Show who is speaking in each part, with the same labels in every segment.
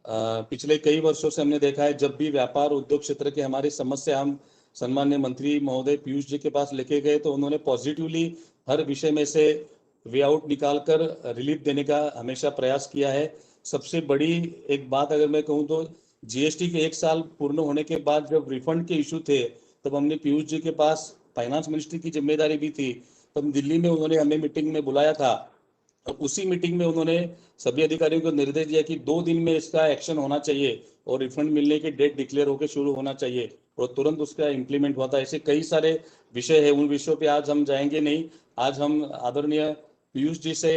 Speaker 1: पिछले कई वर्षों से हमने देखा है, जब भी व्यापार उद्योग क्षेत्र के हमारी समस्या हम सम्मान्य मंत्री महोदय पीयूष जी के पास लेके गए तो उन्होंने पॉजिटिवली हर विषय में से वे आउट निकालकर रिलीफ देने का हमेशा प्रयास किया है। सबसे बड़ी एक बात अगर मैं कहूँ तो जीएसटी के 1 साल पूर्ण होने के बाद जब रिफंड के इशू थे, तब हमने पीयूष जी के पास, फाइनेंस मिनिस्ट्री की जिम्मेदारी भी थी, तब दिल्ली में उन्होंने हमें मीटिंग में बुलाया था। और उसी मीटिंग में उन्होंने सभी अधिकारियों को निर्देश दिया कि 2 दिन में इसका एक्शन होना चाहिए और रिफंड मिलने की डेट डिक्लेयर होकर शुरू होना चाहिए, और तुरंत उसका इम्प्लीमेंट हुआ था। ऐसे कई सारे विषय है, उन विषयों पे आज हम जाएंगे नहीं। आज हम आदरणीय पीयूष जी से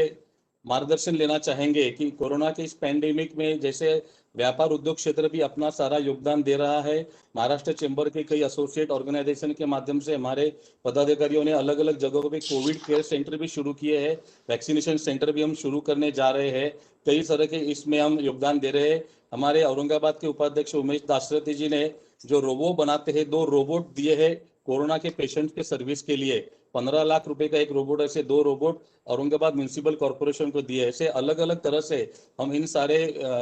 Speaker 1: मार्गदर्शन लेना चाहेंगे कि कोरोना के इस पैंडेमिक में जैसे व्यापार उद्योग क्षेत्र भी अपना सारा योगदान दे रहा है, महाराष्ट्र चेंबर के कई एसोसिएट ऑर्गेनाइजेशन के माध्यम से हमारे पदाधिकारियों ने अलग अलग जगहों पे कोविड केयर सेंटर भी शुरू किए हैं, वैक्सीनेशन सेंटर भी हम शुरू करने जा रहे हैं। कई तरह के इसमें हम योगदान दे रहे हैं। हमारे औरंगाबाद के उपाध्यक्ष उमेश दाशरथी जी ने जो रोबो बनाते हैं, 2 रोबोट दिए हैं कोरोना के पेशेंट के सर्विस के लिए। 15 लाख रुपए का एक रोबोट, ऐसे 2 रोबोट औरंगाबाद म्युनिसिपल कॉर्पोरेशन को दिए। ऐसे अलग अलग तरह से हम इन सारे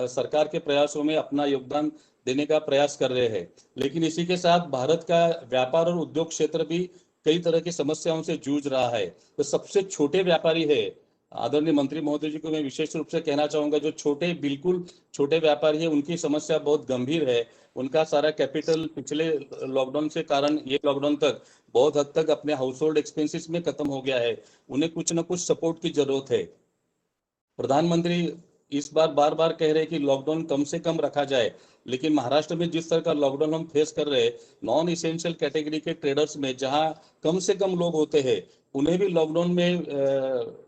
Speaker 1: सरकार के प्रयासों में अपना योगदान देने का प्रयास कर रहे हैं। लेकिन इसी के साथ भारत का व्यापार और उद्योग क्षेत्र भी कई तरह की समस्याओं से जूझ रहा है। तो सबसे छोटे व्यापारी है, आदरणीय मंत्री महोदय जी को मैं विशेष रूप से कहना चाहूंगा, जो छोटे, बिल्कुल छोटे व्यापारी है, उनकी समस्या बहुत गंभीर है। उनका सारा कैपिटल पिछले लॉकडाउन से कारण ये लॉकडाउन तक बहुत हद तक अपने हाउस होल्ड एक्सपेंसेस में खत्म हो गया है। उन्हें कुछ न कुछ सपोर्ट की जरूरत है। प्रधानमंत्री इस बार बार बार कह रहे हैं कि लॉकडाउन कम से कम रखा जाए, लेकिन महाराष्ट्र में जिस तरह का लॉकडाउन हम फेस कर रहे हैं, नॉन इसेंशियल कैटेगरी के ट्रेडर्स में जहां कम से कम लोग होते हैं, उन्हें भी लॉकडाउन में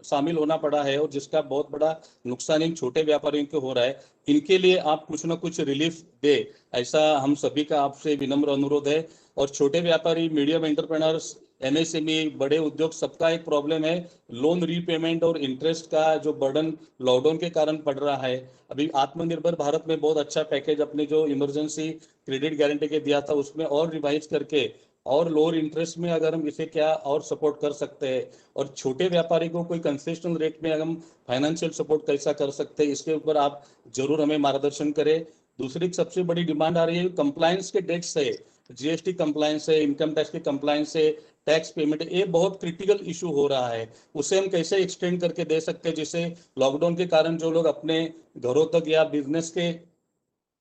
Speaker 1: शामिल होना पड़ा है, और जिसका बहुत बड़ा नुकसान इन छोटे व्यापारियों को हो रहा है। इनके लिए आप कुछ ना कुछ रिलीफ दे, ऐसा हम सभी का आपसे विनम्र अनुरोध है। और छोटे व्यापारी, मीडियम एंटरप्रेन्योर्स, एमएसएमई, बड़े उद्योग, सबका एक प्रॉब्लम है, लोन रीपेमेंट और इंटरेस्ट का जो बर्डन लॉकडाउन के कारण पड़ रहा है। अभी आत्मनिर्भर भारत में बहुत अच्छा पैकेज अपने जो इमरजेंसी क्रेडिट गारंटी के दिया था, उसमें और रिवाइज करके और लोअर इंटरेस्ट में अगर हम इसे क्या और सपोर्ट कर सकते हैं, और छोटे व्यापारी को कोई कंसेशनल रेट में अगर हम फाइनेंशियल सपोर्ट कैसा कर सकते हैं, इसके ऊपर आप जरूर हमें मार्गदर्शन करें। दूसरी सबसे बड़ी डिमांड आ रही है कंप्लायंस के डेट्स है, जीएसटी कंप्लायंस है, इनकम टैक्स के कंप्लायंस है, टैक्स पेमेंट, ये बहुत क्रिटिकल इशू हो रहा है। उसे हम कैसे एक्सटेंड करके दे सकते हैं, जिससे लॉकडाउन के कारण जो लोग अपने घरों तक या बिजनेस के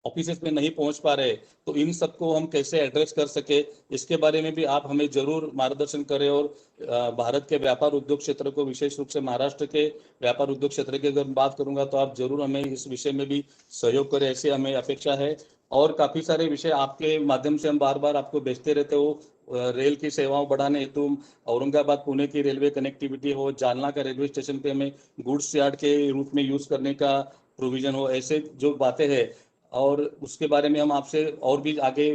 Speaker 1: ऑफिस में नहीं पहुंच पा रहे, तो इन सबको हम कैसे एड्रेस कर सके, इसके बारे में भी आप हमें जरूर मार्गदर्शन करें। और भारत के व्यापार उद्योग क्षेत्र को, विशेष रूप से महाराष्ट्र के व्यापार उद्योग क्षेत्र की अगर बात करूंगा, तो आप जरूर हमें इस विषय में भी सहयोग करें, ऐसी हमें अपेक्षा है। और काफी सारे विषय आपके माध्यम से हम बार बार आपको भेजते रहते हो, रेल की सेवाओं बढ़ाने हेतु औरंगाबाद पुणे की रेलवे कनेक्टिविटी हो, जालना का रेलवे स्टेशन पे हमें गुड्स यार्ड के रूप में यूज करने का प्रोविजन हो, ऐसे जो बातें हैं, और उसके बारे में हम आपसे और भी आगे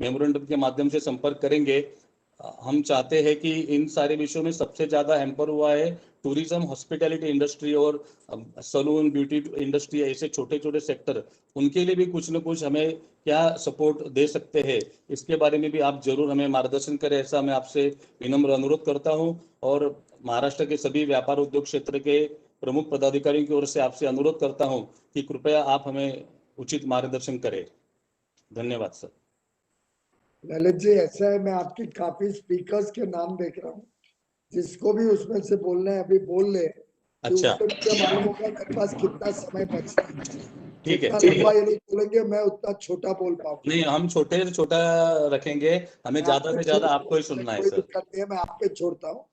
Speaker 1: मेमोरेंडम के माध्यम से संपर्क करेंगे। हम चाहते हैं कि इन सारे विषयों में सबसे ज्यादा हैम्पर हुआ है टूरिज्म, हॉस्पिटैलिटी इंडस्ट्री और सलून, ब्यूटी इंडस्ट्री, ऐसे छोटे छोटे सेक्टर, उनके लिए भी कुछ न कुछ हमें क्या सपोर्ट दे सकते हैं, इसके बारे में भी आप जरूर हमें मार्गदर्शन करें, ऐसा मैं आपसे विनम्र अनुरोध करता हूं। और महाराष्ट्र के सभी व्यापार उद्योग क्षेत्र के प्रमुख पदाधिकारियों की ओर से आपसे अनुरोध करता हूं कि कृपया आप हमें उचित मार्गदर्शन करें। धन्यवाद सर।
Speaker 2: ललित जी, ऐसा है, मैं आपकी काफी स्पीकर्स के नाम देख रहा हूँ, जिसको भी उसमें से बोलना है अभी बोल ले।
Speaker 1: अच्छा,
Speaker 2: उससे मुझे मालूम होगा मेरे पास कितना समय बचता है।
Speaker 1: ठीक है,
Speaker 2: जितना
Speaker 1: ठीक
Speaker 2: लंबा
Speaker 1: है।
Speaker 2: ये लोग बोलेंगे मैं उतना छोटा बोल पाऊंगा।
Speaker 1: नहीं, हम छोटे से छोटा रखेंगे, हमें
Speaker 2: मैं
Speaker 1: ज्यादा
Speaker 2: आप पे
Speaker 1: से ज्यादा
Speaker 2: छोड़,
Speaker 1: आपको ही सुनना है
Speaker 2: कोई
Speaker 1: सर।
Speaker 2: दिक्कत नहीं है, मैं आप पे छोड़ता हूँ।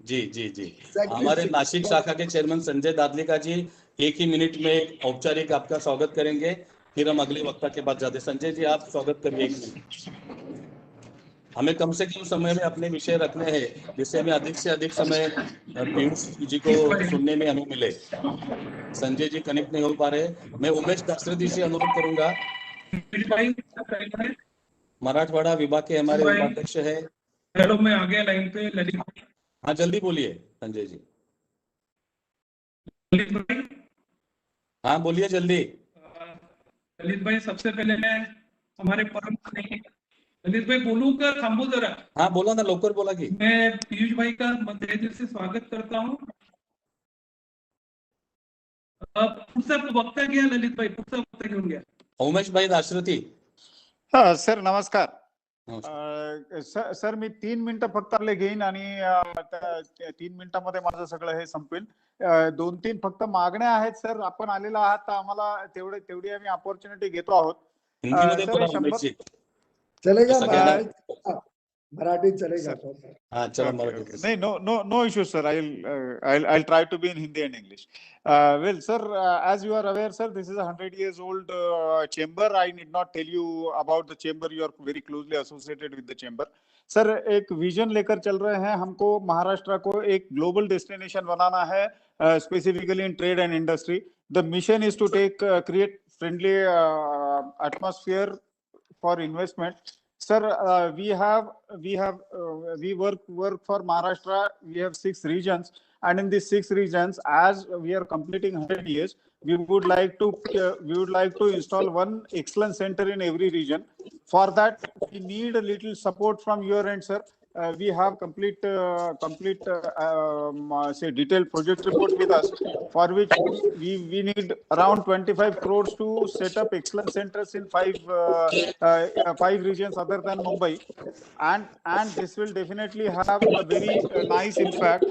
Speaker 1: जी जी जी।
Speaker 2: Exactly
Speaker 1: हमारे
Speaker 2: 6
Speaker 1: नासिक शाखा के चेयरमैन संजय दादलिका जी 1 ही मिनट में औपचारिक आपका स्वागत करेंगे, फिर हम अगले वक्ता के बाद जाते। संजय जी, आप स्वागत करिए 1 मिनट। हमें कम से कम समय में अपने विषय रखने हैं, जिससे हमें अधिक से अधिक समय पीयूष जी को सुनने में हमें मिले। संजय जी कनेक्ट नहीं हो पा रहे। मैं उमेश दासरथी से अनुरोध करूंगा,
Speaker 3: भाई,
Speaker 1: मराठवाड़ा विभाग के हमारे उपाध्यक्ष है।
Speaker 3: हेलो, मैं आ गया लाइन पे। ललित
Speaker 1: हाँ, जल्दी बोलिए संजय जी।
Speaker 3: भाई,
Speaker 1: हाँ बोलिए जल्दी।
Speaker 3: ललित भाई, सबसे पहले मैं हमारे परम स्नेही ललित भाई बोलूं का थांबू जरा।
Speaker 1: हाँ बोला ना, लवकर बोला की।
Speaker 3: मैं पीयूष भाई का तहे दिल से स्वागत करता हूं। पुढचा वक्ता घ्या ललितभाई, पुढचा वक्ता घेऊन घ्या.
Speaker 1: उमेश भाई दाशरथी.
Speaker 4: सर नमस्कार.
Speaker 1: नमस्कार.
Speaker 4: सर मी 3 मिनिटं फक्त आपले घेईन आणि 3 मिनिटांमध्ये माझं सगळं हे संपेल. 2-3 फक्त मागण्या आहेत सर. आपण आलेला आहात तर आम्हाला तेवढी आम्ही अपॉर्च्युनिटी घेतो आहोत.
Speaker 1: हिंदीमध्ये
Speaker 4: सर,
Speaker 1: बोला
Speaker 4: 100
Speaker 1: उमेशजी.
Speaker 2: चलेगा
Speaker 1: सगळ्यांना-
Speaker 2: मराठी चलेगा तो.
Speaker 1: हाँ चलो मराठी.
Speaker 4: नहीं, no issues, sir. I'll try to be in Hindi and English. Well, sir, as you are aware, sir, this is a 100 years old chamber. I need not tell you about the chamber. You are very closely associated with the chamber. Sir, एक vision लेकर चल रहे हैं. हमको महाराष्ट्र को एक global destination बनाना है, specifically in trade and industry. The mission is to create friendly atmosphere for investment. Sir, we work for Maharashtra. We have 6 regions, and in these 6 regions, as we are completing 100 years, we would like to install one excellence center in every region. For that, we need a little support from your end, sir. We have complete say detailed project report with us, for which we need around 25 crores to set up excellence centers in 5 regions other than Mumbai, and this will definitely have a very nice impact.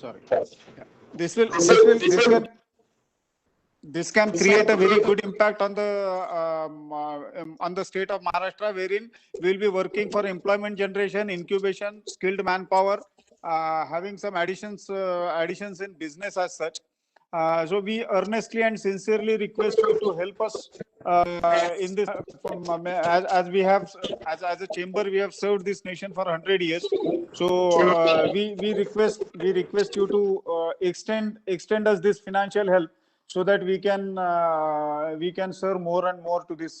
Speaker 4: Sorry, this can create a very good impact on the state of Maharashtra, wherein we'll be working for employment generation, incubation, skilled manpower, having some additions in business as such. So we earnestly and sincerely request you to help us in this. As we have, as a chamber, we have served this nation for 100 years. So we request you to extend us this financial help, so that we can serve more and more to this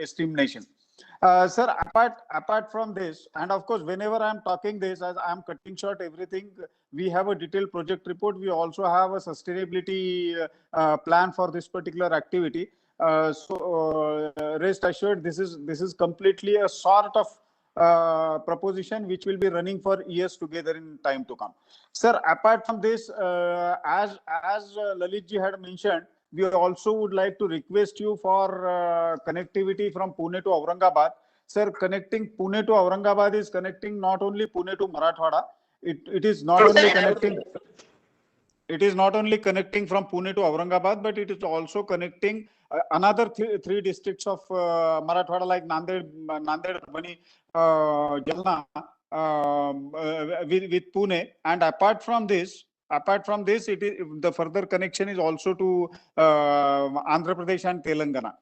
Speaker 4: esteemed nation. Sir, apart from this, and of course, whenever I am talking this, as I am cutting short everything, we have a detailed project report. We also have a sustainability plan for this particular activity. So rest assured, this is completely a sort of proposition which will be running for years together in time to come. Sir, apart from this, as Lalit ji had mentioned, we also would like to request you for connectivity from Pune to Aurangabad. Sir, connecting Pune to Aurangabad is connecting not only Pune to Marathwada. It is not only connecting. It is not only connecting from Pune to Aurangabad, but it is also connecting another three districts of Marathwada, like Nanded, Bani, Jalna, with Pune. And apart from this, the further connection is also to Andhra Pradesh and Telangana.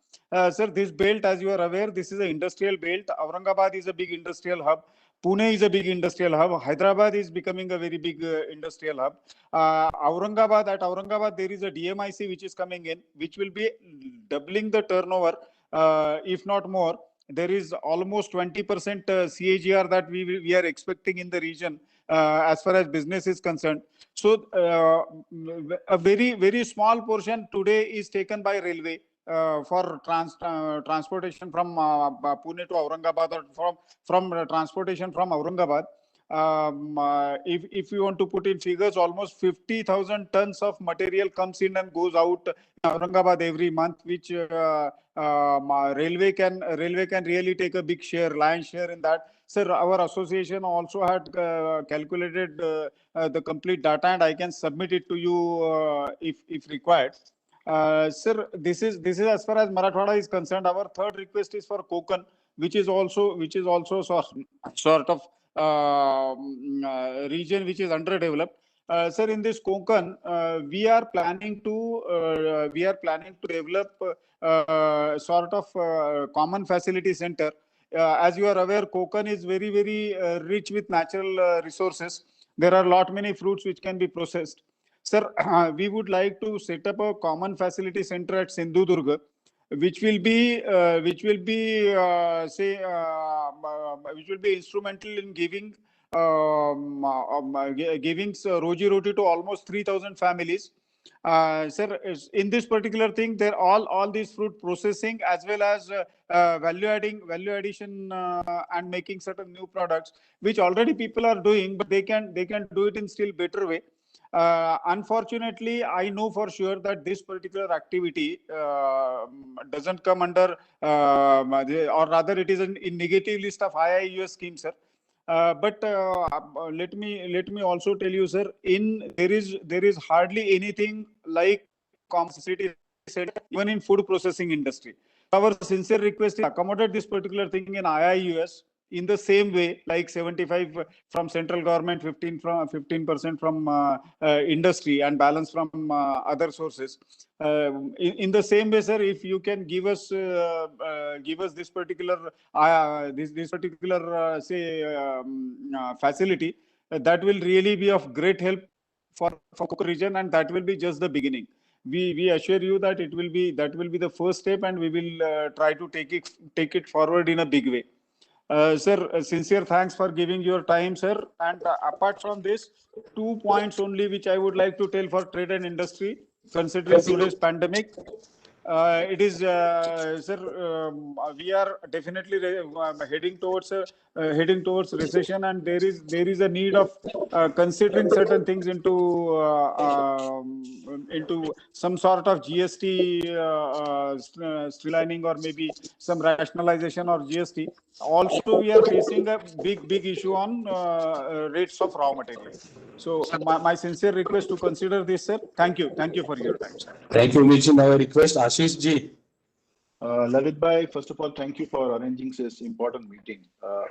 Speaker 4: Sir, this belt, as you are aware, this is an industrial belt. Aurangabad is a big industrial hub. Pune is a big industrial hub. Hyderabad is becoming a very big industrial hub. At Aurangabad, there is a DMIC which is coming in, which will be doubling the turnover, if not more. There is almost 20% CAGR that we are expecting in the region as far as business is concerned. So a very small portion today is taken by railway for transportation from Pune to Aurangabad, or from transportation from Aurangabad. If you want to put in figures, almost 50,000 tons of material comes in and goes out in Aurangabad every month, which railway can really take a big lion's share in that. Sir, our association also had calculated the complete data, and I can submit it to you if required. Sir, this is as far as Marathwada is concerned. Our third request is for Konkan, which is also sort of region which is underdeveloped. Sir, in this Konkan, we are planning to develop sort of common facility center. As you are aware, Konkan is very rich with natural resources. There are many fruits which can be processed. Sir, we would like to set up a common facility center at Sindhudurga, which will be instrumental in giving roji roti to almost 3,000 families. Sir, in this particular thing, there all these fruit processing as well as value addition and making certain new products, which already people are doing, but they can do it in still better way. Unfortunately, I know for sure that this particular activity doesn't come under, or rather, it is in negative list of IIUS schemes, sir. But let me also tell you, sir. There is hardly anything like compensatory said even in food processing industry. Our sincere request is accommodate this particular thing in IIUS in the same way, like 75 from central government, 15% from industry, and balance from other sources. In the same way, sir, if you can give us this particular facility, that will really be of great help for Konkan region, and that will be just the beginning. We assure you that that will be the first step, and we will try to take it forward in a big way. Sir, sincere thanks for giving your time, sir. And apart from this, 2 points only which I would like to tell for trade and industry, considering today's pandemic. It is, sir, we are definitely heading towards recession, and there is a need of considering certain things into some sort of GST streamlining, or maybe some rationalization or GST. Also, we are facing a big issue on rates of raw material. So my sincere request to consider this, sir. Thank you for your time, sir.
Speaker 1: Thank you, Umesh. Now I request Ashish ji.
Speaker 5: Lalit bhai, first of all, thank you for arranging this important meeting.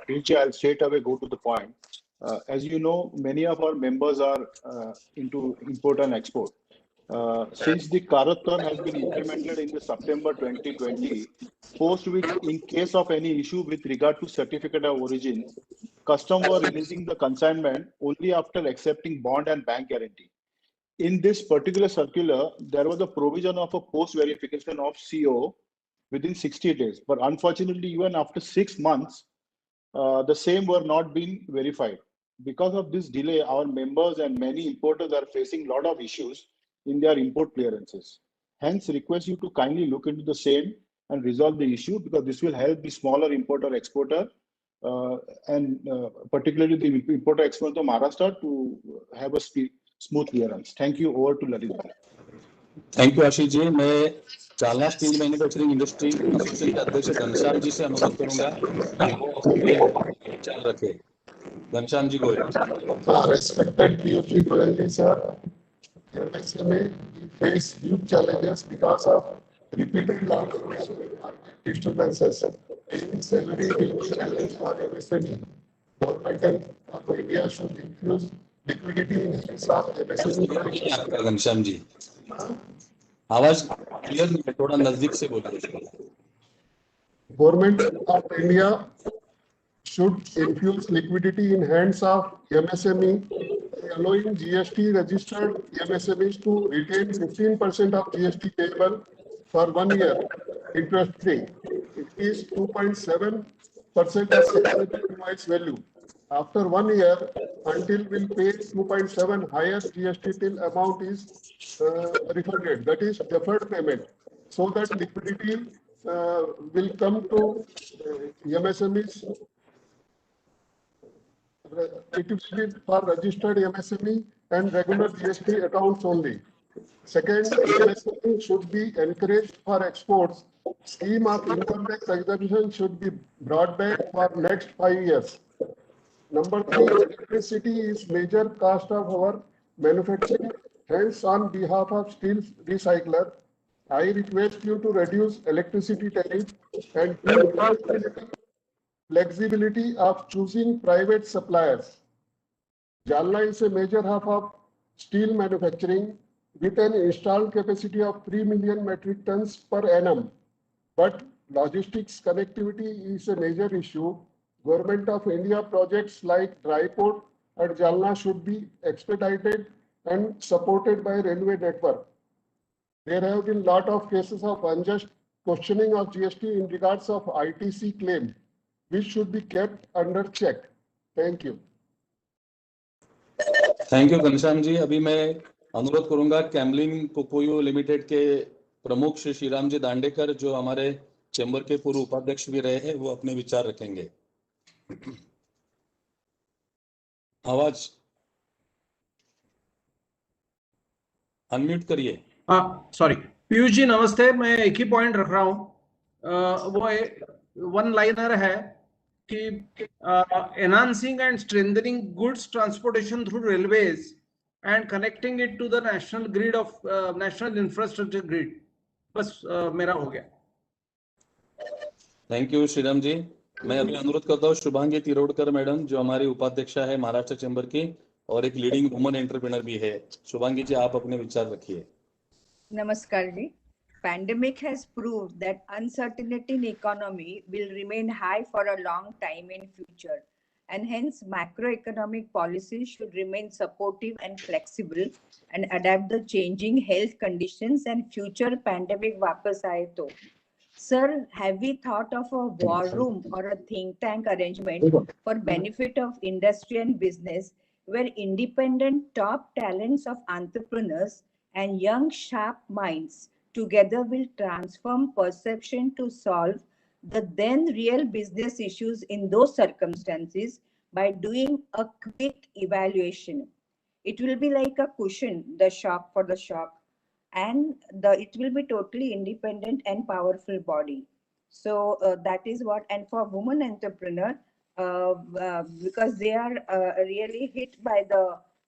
Speaker 5: Piyush, I'll straight away go to the point. As you know, many of our members are into import and export. Since the Karathan has been implemented in the September 2020, post which, in case of any issue with regard to certificate of origin, customs were releasing the consignment only after accepting bond and bank guarantee. In this particular circular, there was a provision of a post verification of CO within 60 days. But unfortunately, even after 6 months, the same were not being verified. Because of this delay, our members and many importers are facing a lot of issues in their import clearances. Hence, request you to kindly look into the same and resolve the issue, because this will help the smaller importer exporter and particularly the importer exporter of Maharashtra to have a smooth clearance. Thank you. Over to Lalit bhai.
Speaker 1: Thank you Ashish ji. मैं Jalna steel manufacturing industry association के अध्यक्ष घनश्याम जी से अनुरोध करूंगा कि वो अपने विचार रखे. Ghanshyam ji Goyal.
Speaker 6: Respected POG Goyal sir, MSME face huge challenges because of repeated lack of disturbances. Salary will be challenge for MSME. Government of India should infuse liquidity in hands of MSME.
Speaker 1: आपका घनश्याम जी आवाज क्लियर नहीं है, थोड़ा नजदीक से बोलिए.
Speaker 6: Government of India should infuse liquidity in hands of MSME, allowing GST registered MSMEs to retain 15% of GST payable for 1 year interest free. It is 2.7% of calculated invoice value. After 1 year, until will pay 2.7 highest GST till amount is refunded. That is deferred payment. So that liquidity will come to MSMEs. It will be for registered MSME and regular GST accounts only. Second, MSME should be encouraged for exports. Scheme of income tax exemption should be brought back for next 5 years. Number 3, electricity is major cost of our manufacturing. Hence, on behalf of steel recycler, I request you to reduce electricity tariff and give flexibility of choosing private suppliers. Jalna is a major hub of steel manufacturing with an installed capacity of 3 million metric tons per annum. But logistics connectivity is a major issue. Government of India projects like dry port at Jalna should be expedited and supported by railway network. There have been lot of cases of unjust questioning of GST in regards of ITC claim, which should be kept under check. Thank you.
Speaker 1: Thank you Ghanshyam ji. अभी मैं अनुरोध करूंगा Camlin Kokuyo limited के प्रमुख श्री श्रीराम जी दांडेकर, जो हमारे chamber के पूर्व उपाध्यक्ष भी रहे हैं, वो अपने विचार रखेंगे. आवाज अनम्यूट करिए।
Speaker 7: हाँ सॉरी, पीयूष जी नमस्ते। मैं एक ही पॉइंट रख रहा हूँ, वो वन लाइनर है कि enhancing and strengthening goods transportation through railways and connecting it to the national grid of national infrastructure grid. बस मेरा हो गया।
Speaker 1: Thank you Shriram ji. मैं अभी अनुरोध करता हूँ शुभांगी तिरोडकर मैडम, जो हमारी उपाध्यक्षा है महाराष्ट्र चैम्बर की और एक लीडिंग वुमन एंटरप्रेन्योर भी है। शुभांगी जी, आप अपने विचार रखिए।
Speaker 8: Namaskar ji. Pandemic has proved that uncertainty in economy will remain high for a long time in future, and hence macroeconomic policies should remain supportive and flexible and adapt the changing health conditions and future pandemic vapas aaye to. Sir, have we thought of a war room or a think tank arrangement for benefit of industry and business, where independent top talents of entrepreneurs and young sharp minds together will transform perception to solve the then real business issues in those circumstances by doing a quick evaluation? It will be like a cushion, the shock for the shock, and it will be totally independent and powerful body. So that is what. And for women entrepreneur, because they are really hit by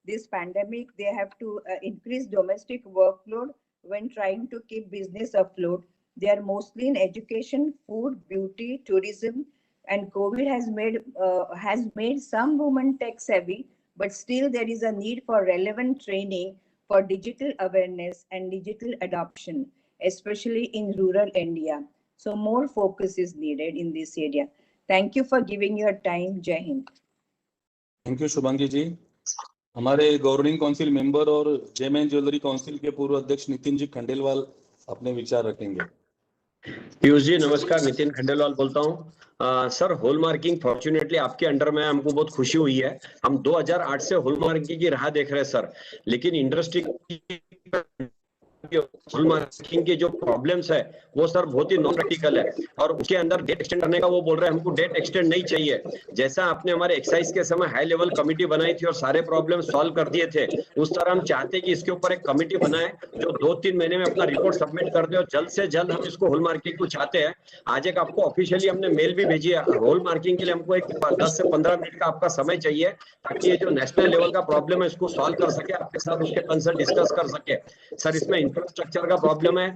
Speaker 8: this pandemic, they have to increase domestic workload when trying to keep business afloat. They are mostly in education, food, beauty, tourism, and COVID has made some women tech savvy, but still there is a need for relevant training for digital awareness and digital adoption, especially in rural India. So more focus is needed in this area. Thank you for giving your time. Jai Hind.
Speaker 1: Thank you Shubhangi ji. हमारे governing council member और जेमैन jewellery council के पूर्व अध्यक्ष नितिन जी खंडेलवाल अपने विचार रखेंगे।
Speaker 9: पीयूष जी नमस्कार, नितिन खंडेलवाल बोलता हूँ। सर, हॉल मार्किंग फॉर्चुनेटली आपके अंडर में हमको बहुत खुशी हुई है। हम 2008 से हॉल मार्किंग की राह देख रहे हैं सर, लेकिन इंडस्ट्री हॉल मार्किंग के जो प्रॉब्लम्स है वो सर बहुत ही नॉन प्रैक्टिकल है, और उसके अंदर डेट एक्सटेंड करने का वो बोल रहे हैं, हमको डेट एक्सटेंड नहीं चाहिए। जैसा आपने हमारे एक्साइज के समय हाई लेवल कमिटी बनाई थी और सारे प्रॉब्लम सॉल्व कर दिए थे, उस तरह हम चाहते हैं कि इसके ऊपर एक कमिटी बनाए जो 2-3 महीने में अपना रिपोर्ट सबमिट कर दे, और जल्द से जल्द हम इसको हॉल मार्किंग को चाहते हैं। आज एक आपको ऑफिशियली हमने मेल भी भेजी है। हॉल मार्किंग के लिए हमको एक 10 से 15 मिनट का आपका समय चाहिए, ताकि ये जो नेशनल लेवल का प्रॉब्लम है इसको सॉल्व कर सके, आपके साथ उसके कंसर्न डिस्कस कर सके। सर, इसमें इंफ्रास्ट्रक्चर का प्रॉब्लम है,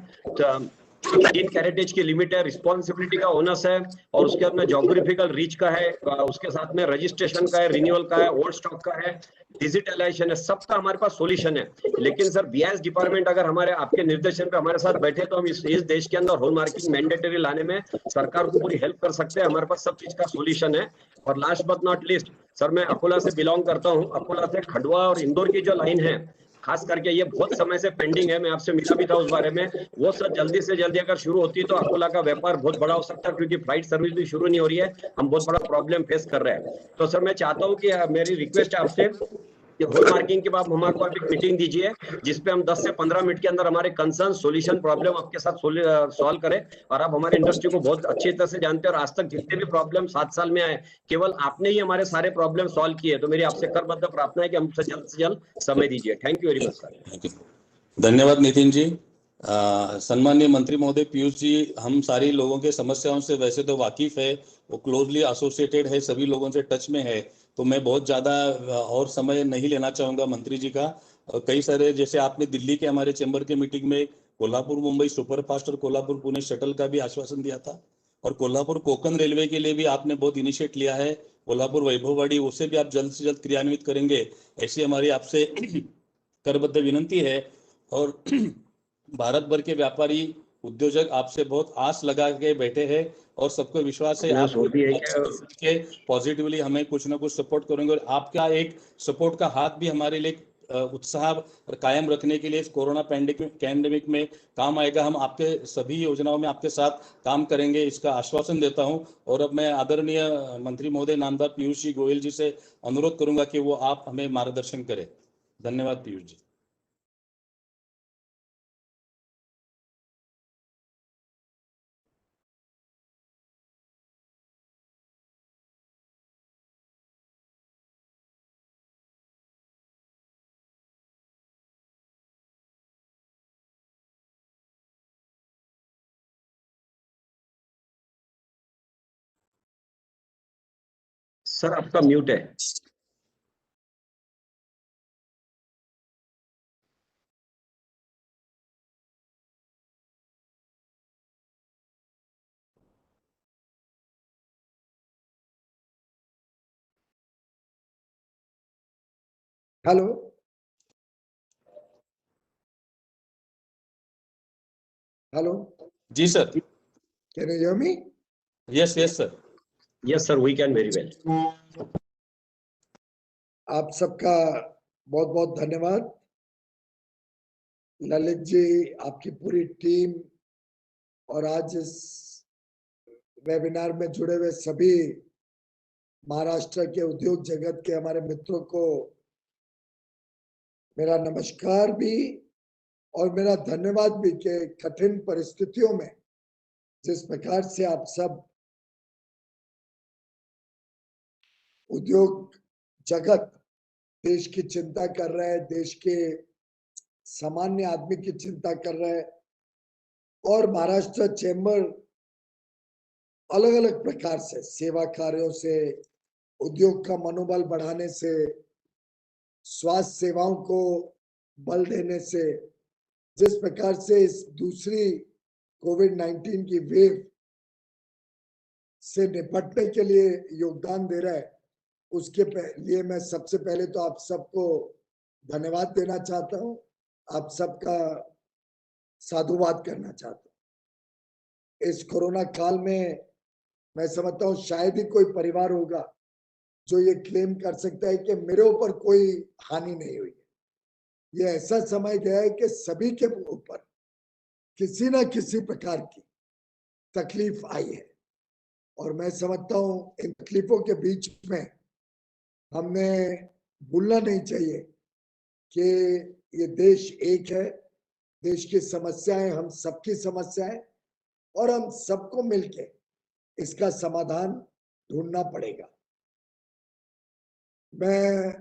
Speaker 9: 3 कैरेटेज की लिमिट है, रिस्पॉन्सिबिलिटी का ओनस है, और उसके बाद में जोग्राफिकल रीच का है, उसके साथ में रजिस्ट्रेशन का है, रिन्यूअल का है, ओल्ड स्टॉक का है, डिजिटलाइजेशन है, सबका हमारे पास सॉल्यूशन है। लेकिन सर, बीआईएस डिपार्टमेंट अगर हमारे आपके निर्देशन पे हमारे साथ बैठे तो हम इस देश के अंदर हॉल मार्किंग मैंडेटरी लाने में सरकार को पूरी हेल्प कर सकते हैं। हमारे पास सब चीज का सॉल्यूशन है। और last but not least sir, मैं अकोला से बिलोंग करता हूँ। अकोला से खंडवा और इंदौर की जो लाइन है, खास करके ये बहुत समय से पेंडिंग है। मैं आपसे मिला भी था उस बारे में। वो सर जल्दी से जल्दी अगर शुरू होती तो अकोला का व्यापार बहुत बड़ा हो सकता है, क्योंकि फ्लाइट सर्विस भी शुरू नहीं हो रही है। हम बहुत बड़ा प्रॉब्लम फेस कर रहे हैं। तो सर, मैं चाहता हूँ कि मेरी रिक्वेस्ट है आपसे कि हॉल मार्किंग के बाद हमारे को एक मीटिंग दीजिए, जिसपे हम 10 से 15 मिनट के अंदर हमारे कंसर्न सॉल्यूशन प्रॉब्लम आपके साथ सॉल्व करें। और आप हमारे इंडस्ट्री को बहुत अच्छी तरह से जानते हैं, और आज तक जितने भी प्रॉब्लम 7 साल में आए, केवल आपने ही हमारे सारे प्रॉब्लम सॉल्व किए। तो मेरी आपसे करबद्ध प्रार्थना है कि हमसे जल्द से जल्द समय दीजिए। Thank you very much sir.
Speaker 1: धन्यवाद नितिन जी। सम्माननीय मंत्री महोदय पीयूष जी, हम सारी लोगों के समस्याओं से वैसे तो वाकिफ है, वो क्लोजली एसोसिएटेड है, सभी लोगों से टच में है, तो मैं बहुत ज्यादा और समय नहीं लेना चाहूंगा मंत्री जी का। कई सारे, जैसे आपने दिल्ली के हमारे चैम्बर के मीटिंग में कोल्हापुर मुंबई सुपरफास्ट और कोल्हापुर पुणे शटल का भी आश्वासन दिया था, और कोल्हापुर कोकण रेलवे के लिए भी आपने बहुत इनिशिएट लिया है। कोल्हापुर वैभववाड़ी, उसे भी आप जल्द से जल्द क्रियान्वित करेंगे, ऐसी हमारी आपसे करबद्ध विनंती है। और भारत भर के व्यापारी उद्योजक आपसे बहुत आस लगा के बैठे हैं, और सबको विश्वास है आप के पॉजिटिवली हमें कुछ ना कुछ सपोर्ट करेंगे, और आपका एक सपोर्ट का हाथ भी हमारे लिए उत्साह कायम रखने के लिए इस कोरोना पैंडेमिक में काम आएगा। हम आपके सभी योजनाओं में आपके साथ काम करेंगे, इसका आश्वासन देता हूं। और अब मैं आदरणीय मंत्री महोदय नामदार पीयूष जी गोयल जी से अनुरोध करूंगा कि वो आप हमें मार्गदर्शन करें। धन्यवाद पीयूष जी।
Speaker 9: सर आपका म्यूट है।
Speaker 2: हेलो, हेलो,
Speaker 1: जी sir.
Speaker 2: Can you hear me?
Speaker 1: Yes yes sir.
Speaker 9: Yes sir, we can very well.
Speaker 2: आप सबका बहुत बहुत धन्यवाद। ललित जी, आपकी पूरी टीम और आज इस वेबिनार में जुड़े हुए सभी महाराष्ट्र के उद्योग जगत के हमारे मित्रों को मेरा नमस्कार भी और मेरा धन्यवाद भी कि कठिन परिस्थितियों में जिस प्रकार से आप सब उद्योग जगत देश की चिंता कर रहे हैं, देश के सामान्य आदमी की चिंता कर रहे हैं और महाराष्ट्र चैम्बर अलग अलग प्रकार से सेवा कार्यों से, उद्योग का मनोबल बढ़ाने से, स्वास्थ्य सेवाओं को बल देने से, जिस प्रकार से इस दूसरी कोविड-19 की वेव से निपटने के लिए योगदान दे रहा है, उसके लिए मैं सबसे पहले तो आप सबको धन्यवाद देना चाहता हूं, आप सबका साधुवाद करना चाहता हूं। इस कोरोना काल में मैं समझता हूं शायद ही कोई परिवार होगा जो ये क्लेम कर सकता है कि मेरे ऊपर कोई हानि नहीं हुई है। ये ऐसा समय गया है कि सभी के ऊपर किसी ना किसी प्रकार की तकलीफ आई है और मैं समझता हूं इन तकलीफों के बीच में हमने भूलना नहीं चाहिए कि ये देश एक है, देश की समस्याएं हम सबकी समस्याएं और हम सबको मिलके इसका समाधान ढूंढना पड़ेगा। मैं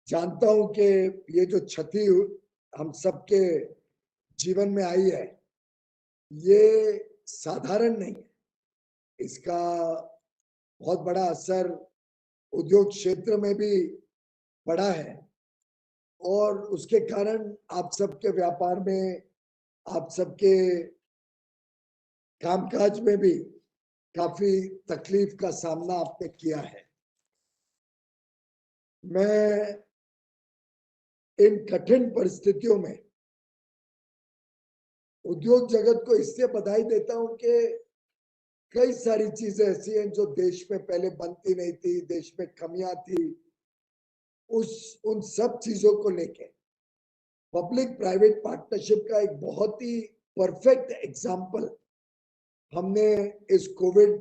Speaker 2: जानता हूं कि ये जो क्षति हम सबके जीवन में आई है, ये साधारण नहीं है। इसका बहुत बड़ा असर उद्योग क्षेत्र में भी पड़ा है और उसके कारण आप सबके व्यापार में, आप सबके कामकाज में भी काफी तकलीफ का सामना आपने किया है। मैं इन कठिन परिस्थितियों में उद्योग जगत को इससे बधाई देता हूं कि कई सारी चीजें ऐसी हैं जो देश में पहले बनती नहीं थी, देश में कमियां थी, उन सब चीजों को लेके पब्लिक प्राइवेट पार्टनरशिप का एक बहुत ही परफेक्ट एग्जाम्पल हमने इस कोविड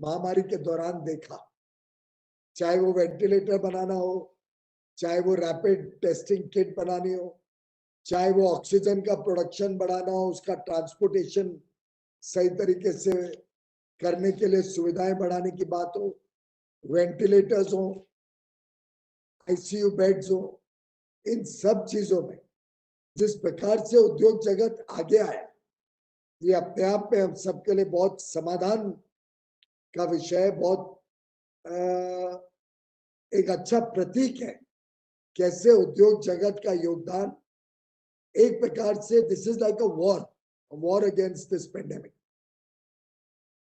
Speaker 2: महामारी के दौरान देखा। चाहे वो वेंटिलेटर बनाना हो, चाहे वो रैपिड टेस्टिंग किट बनानी हो, चाहे वो ऑक्सीजन का प्रोडक्शन बढ़ाना हो, उसका ट्रांसपोर्टेशन सही तरीके से करने के लिए सुविधाएं बढ़ाने की बात हो, वेंटिलेटर्स हो, आईसीयू बेड्स हो, इन सब चीजों में जिस प्रकार से उद्योग जगत आगे आया, ये अपने आप में हम सबके लिए बहुत समाधान का विषय, बहुत एक अच्छा प्रतीक है कैसे उद्योग जगत का योगदान एक प्रकार से this is like a war against this pandemic.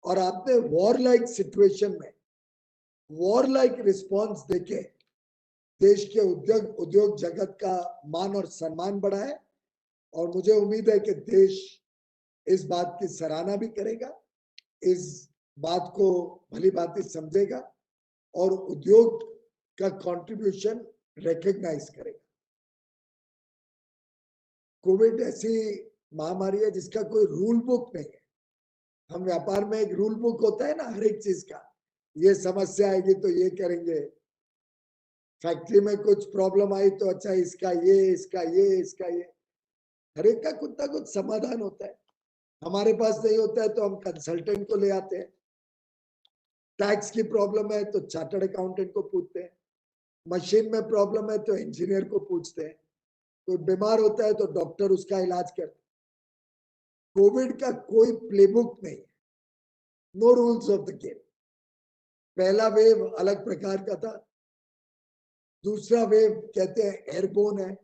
Speaker 2: और आपने वॉर लाइक सिचुएशन में वॉर लाइक रिस्पॉन्स देके देश के उद्योग जगत का मान और सम्मान बढ़ा है और मुझे उम्मीद है कि देश इस बात की सराहना भी करेगा, इस बात को भली भांति समझेगा और उद्योग का कंट्रीब्यूशन रिकॉग्नाइज करेगा। कोविड ऐसी महामारी है जिसका कोई रूल बुक नहीं है। हम व्यापार में एक रूल बुक होता है ना हर एक चीज का, ये समस्या आएगी तो ये करेंगे, फैक्ट्री में कुछ प्रॉब्लम आई तो अच्छा इसका ये, हर एक का कुछ ना कुछ समाधान होता है। हमारे पास नहीं होता है तो हम कंसल्टेंट को ले आते हैं, टैक्स की प्रॉब्लम है तो चार्टर्ड अकाउंटेंट को पूछते हैं, मशीन में प्रॉब्लम है तो इंजीनियर को पूछते हैं, कोई बीमार होता है तो डॉक्टर उसका इलाज करते हैं। कोविड का कोई प्लेबुक नहीं है, no rules of the game. पहला वेव अलग प्रकार का था, दूसरा वेव कहते हैं एयरबोर्न है।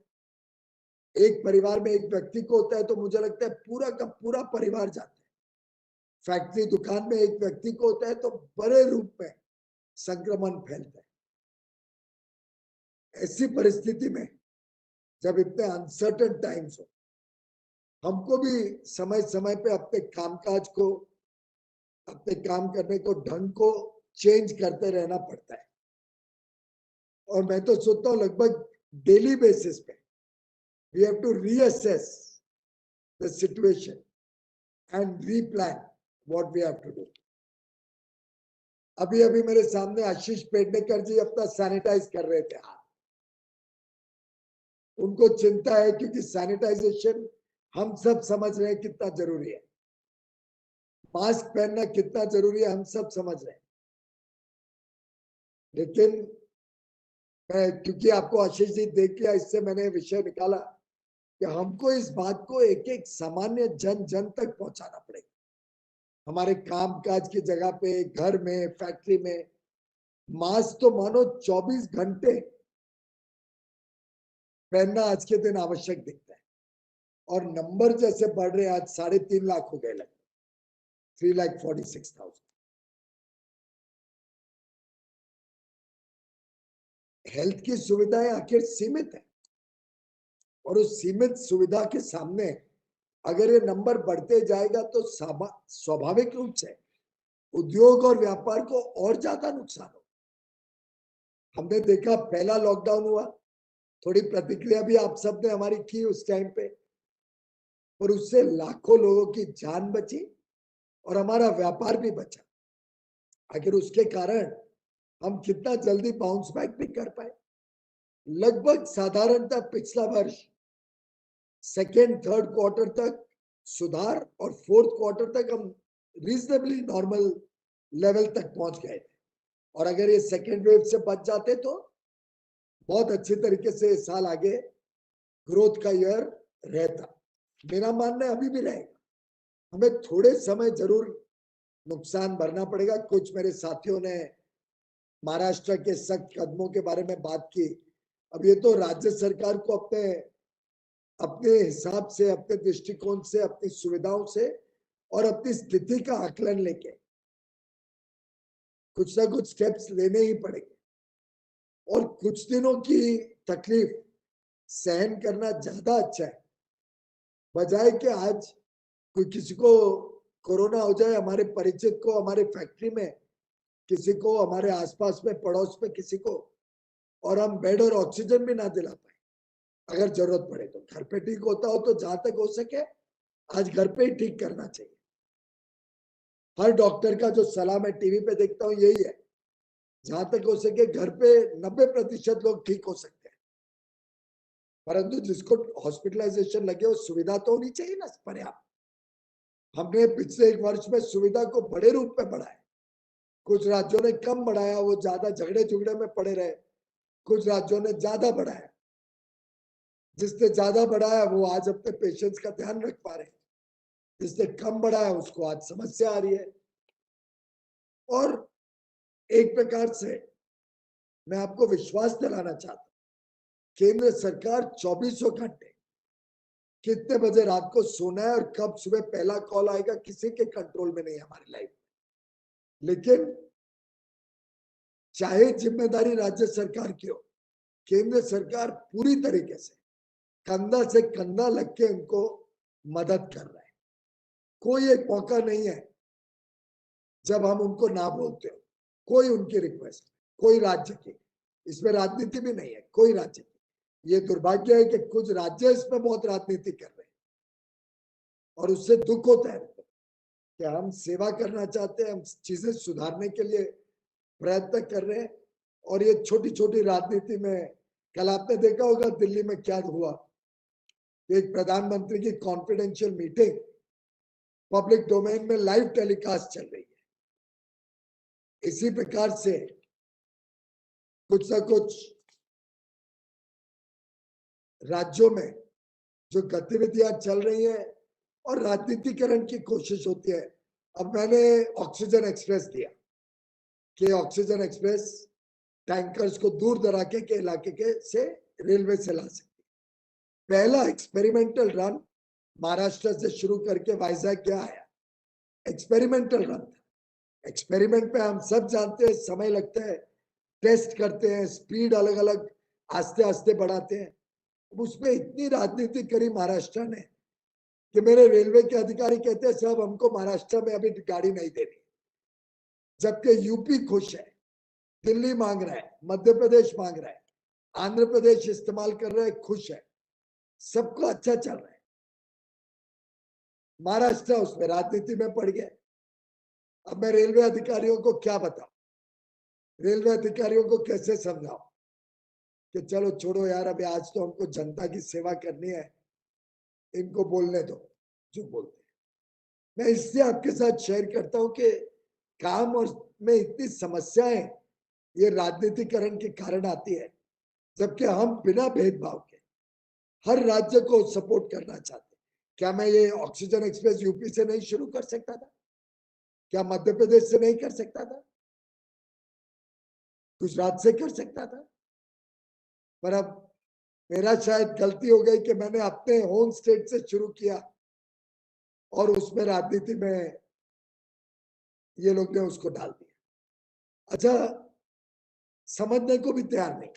Speaker 2: एक परिवार में एक व्यक्ति को होता है तो मुझे लगता है पूरा का पूरा परिवार जाता है। फैक्ट्री दुकान में एक व्यक्ति को होता है तो बड़े रूप में संक्रमण फैलता है। ऐसी परिस्थिति में जब इतने अनसर्टेन टाइम्स हो, हमको भी समय समय पे अपने कामकाज को, अपने काम करने को, ढंग को चेंज करते रहना पड़ता है। और मैं तो सोचता हूँ लगभग डेली बेसिस पे we have to reassess the situation and replan what we have to do. अभी अभी मेरे सामने आशीष पेडनेकर जी अपना सैनिटाइज कर रहे थे हाथ। उनको चिंता है क्योंकि सैनिटाइजेशन हम सब समझ रहे हैं कितना जरूरी है, मास्क पहनना कितना जरूरी है हम सब समझ रहे हैं। लेकिन मैं, क्योंकि आपको आशीष जी देख लिया, इससे मैंने विषय निकाला कि हमको इस बात को एक एक सामान्य जन जन तक पहुंचाना पड़ेगा। हमारे कामकाज की जगह पे, घर में, फैक्ट्री में मास्क तो मानो 24 घंटे पहनना आज के दिन आवश्यक दिखता है। और नंबर जैसे बढ़ रहे हैं, आज 3.5 लाख हो गए, लगभग 3,46,000। हेल्थ की सुविधाएं आखिर सीमित है और उस सीमित सुविधा के सामने अगर ये नंबर बढ़ते जाएगा तो स्वाभाविक रूप से उद्योग और व्यापार को और ज्यादा नुकसान हो। हमने देखा पहला लॉकडाउन हुआ, थोड़ी प्रतिक्रिया भी आप सबने हमारी की उस टाइम पे, और उससे लाखों लोगों की जान बची और हमारा व्यापार भी बचा। आखिर उसके कारण हम कितना जल्दी बाउंस बैक भी कर पाए। लगभग साधारणतः पिछला वर्ष सेकेंड थर्ड क्वार्टर तक सुधार और फोर्थ क्वार्टर तक हम रीजनेबली नॉर्मल लेवल तक पहुंच गए थे। और अगर ये सेकेंड वेव से बच जाते तो बहुत अच्छी तरीके से इस साल आगे ग्रोथ का ईयर रहता। मेरा मानना है अभी भी रहेगा। हमें थोड़े समय जरूर नुकसान भरना पड़ेगा। कुछ मेरे साथियों ने महाराष्ट्र के सख्त कदमों के बारे में बात की। अब ये तो राज्य सरकार को अपने हिसाब से, अपने दृष्टिकोण से, अपनी सुविधाओं से और अपनी स्थिति का आकलन लेके कुछ ना कुछ स्टेप्स लेने ही पड़ेंगे। और कुछ दिनों की तकलीफ सहन करना ज्यादा अच्छा है, बजाय कि आज कोई किसी को कोरोना हो जाए, हमारे परिचित को, हमारे फैक्ट्री में किसी को, हमारे आसपास में, पड़ोस में किसी को, और हम बेड और ऑक्सीजन भी ना दिला पाए। अगर जरूरत पड़े तो घर पे ठीक होता हो तो जहां तक हो सके आज घर पे ही ठीक करना चाहिए। हर डॉक्टर का जो सलाह मैं टीवी पे देखता हूँ यही है, जहां तक हो सके घर पे 90% लोग ठीक हो सकते हैं। परंतु जिसको हॉस्पिटलाइजेशन लगे वो सुविधा तो होनी चाहिए ना पर्याप्त। हमने पिछले 1 वर्ष में सुविधा को बड़े रूप में बढ़ाया। कुछ राज्यों ने कम बढ़ाया, वो ज्यादा झगड़े झुगड़े में पड़े रहे। कुछ राज्यों ने ज्यादा बढ़ाया। जिसने ज्यादा बढ़ाया वो आज अपने पेशेंट्स का ध्यान रख पा रहे हैं, जिसने कम बढ़ाया उसको आज समस्या आ रही है। और एक प्रकार से मैं आपको विश्वास दिलाना चाहता हूं, केंद्र सरकार 24 घंटे कितने बजे रात को सोना है और कब सुबह पहला कॉल आएगा किसी के कंट्रोल में नहीं है हमारी लाइफ में। लेकिन चाहे जिम्मेदारी राज्य सरकार की हो, केंद्र सरकार पूरी तरीके से कंधा से कंधा लग के उनको मदद कर रहा है। कोई एक मौका नहीं है जब हम उनको ना बोलते हो, कोई उनकी रिक्वेस्ट, कोई राज्य की, इसमें राजनीति भी नहीं है, कोई राज्य की। ये दुर्भाग्य है कि कुछ राज्य इसमें बहुत राजनीति कर रहे हैं और उससे दुख होता है कि हम सेवा करना चाहते हैं, हम चीजें सुधारने के लिए प्रयत्न कर रहे हैं और ये छोटी छोटी राजनीति में, कल आपने देखा होगा दिल्ली में क्या हुआ, एक प्रधानमंत्री की कॉन्फिडेंशियल मीटिंग पब्लिक डोमेन में लाइव टेलीकास्ट चल रही है। इसी प्रकार से कुछ ना कुछ राज्यों में जो गतिविधियां चल रही हैं और राजनीतिकरण की कोशिश होती है। अब मैंने ऑक्सीजन एक्सप्रेस दिया, कि ऑक्सीजन एक्सप्रेस टैंकर्स को दूर दराके के इलाके के से रेलवे से ला सकती है। पहला एक्सपेरिमेंटल रन महाराष्ट्र से शुरू करके वाइजैक गया है। एक्सपेरिमेंटल रन था। एक्सपेरिमेंट पे हम सब जानते हैं समय लगता है, टेस्ट करते हैं, स्पीड अलग अलग आस्ते आस्ते बढ़ाते हैं। उसमें इतनी राजनीति करी महाराष्ट्र ने कि मेरे रेलवे के अधिकारी कहते हैं साहब हमको महाराष्ट्र में अभी गाड़ी नहीं देनी, जबकि यूपी खुश है, दिल्ली मांग रहा है, मध्य प्रदेश मांग रहा है, आंध्र प्रदेश इस्तेमाल कर रहा है, खुश है, सबको अच्छा चल रहा है। महाराष्ट्र उसमें राजनीति में पड़ गया। अब मैं रेलवे अधिकारियों को क्या बताऊं, रेलवे अधिकारियों को कैसे समझाऊं कि चलो छोड़ो यार, अभी आज तो हमको जनता की सेवा करनी है, इनको बोलने दो जो बोलते हैं। मैं इससे आपके साथ शेयर करता हूं कि काम और में इतनी समस्याएं ये राजनीतिकरण के कारण आती है, जबकि हम बिना भेदभाव के हर राज्य को सपोर्ट करना चाहते हैं। क्या मैं ये ऑक्सीजन एक्सप्रेस यूपी से नहीं शुरू कर सकता था? क्या मध्य प्रदेश से नहीं कर सकता था? गुजरात से कर सकता था? पर अब मेरा शायद गलती हो गई कि मैंने अपने होम स्टेट से शुरू किया और उसमें राजनीति में ये लोग ने उसको डाल दिया। अच्छा, समझने को भी तैयार नहीं।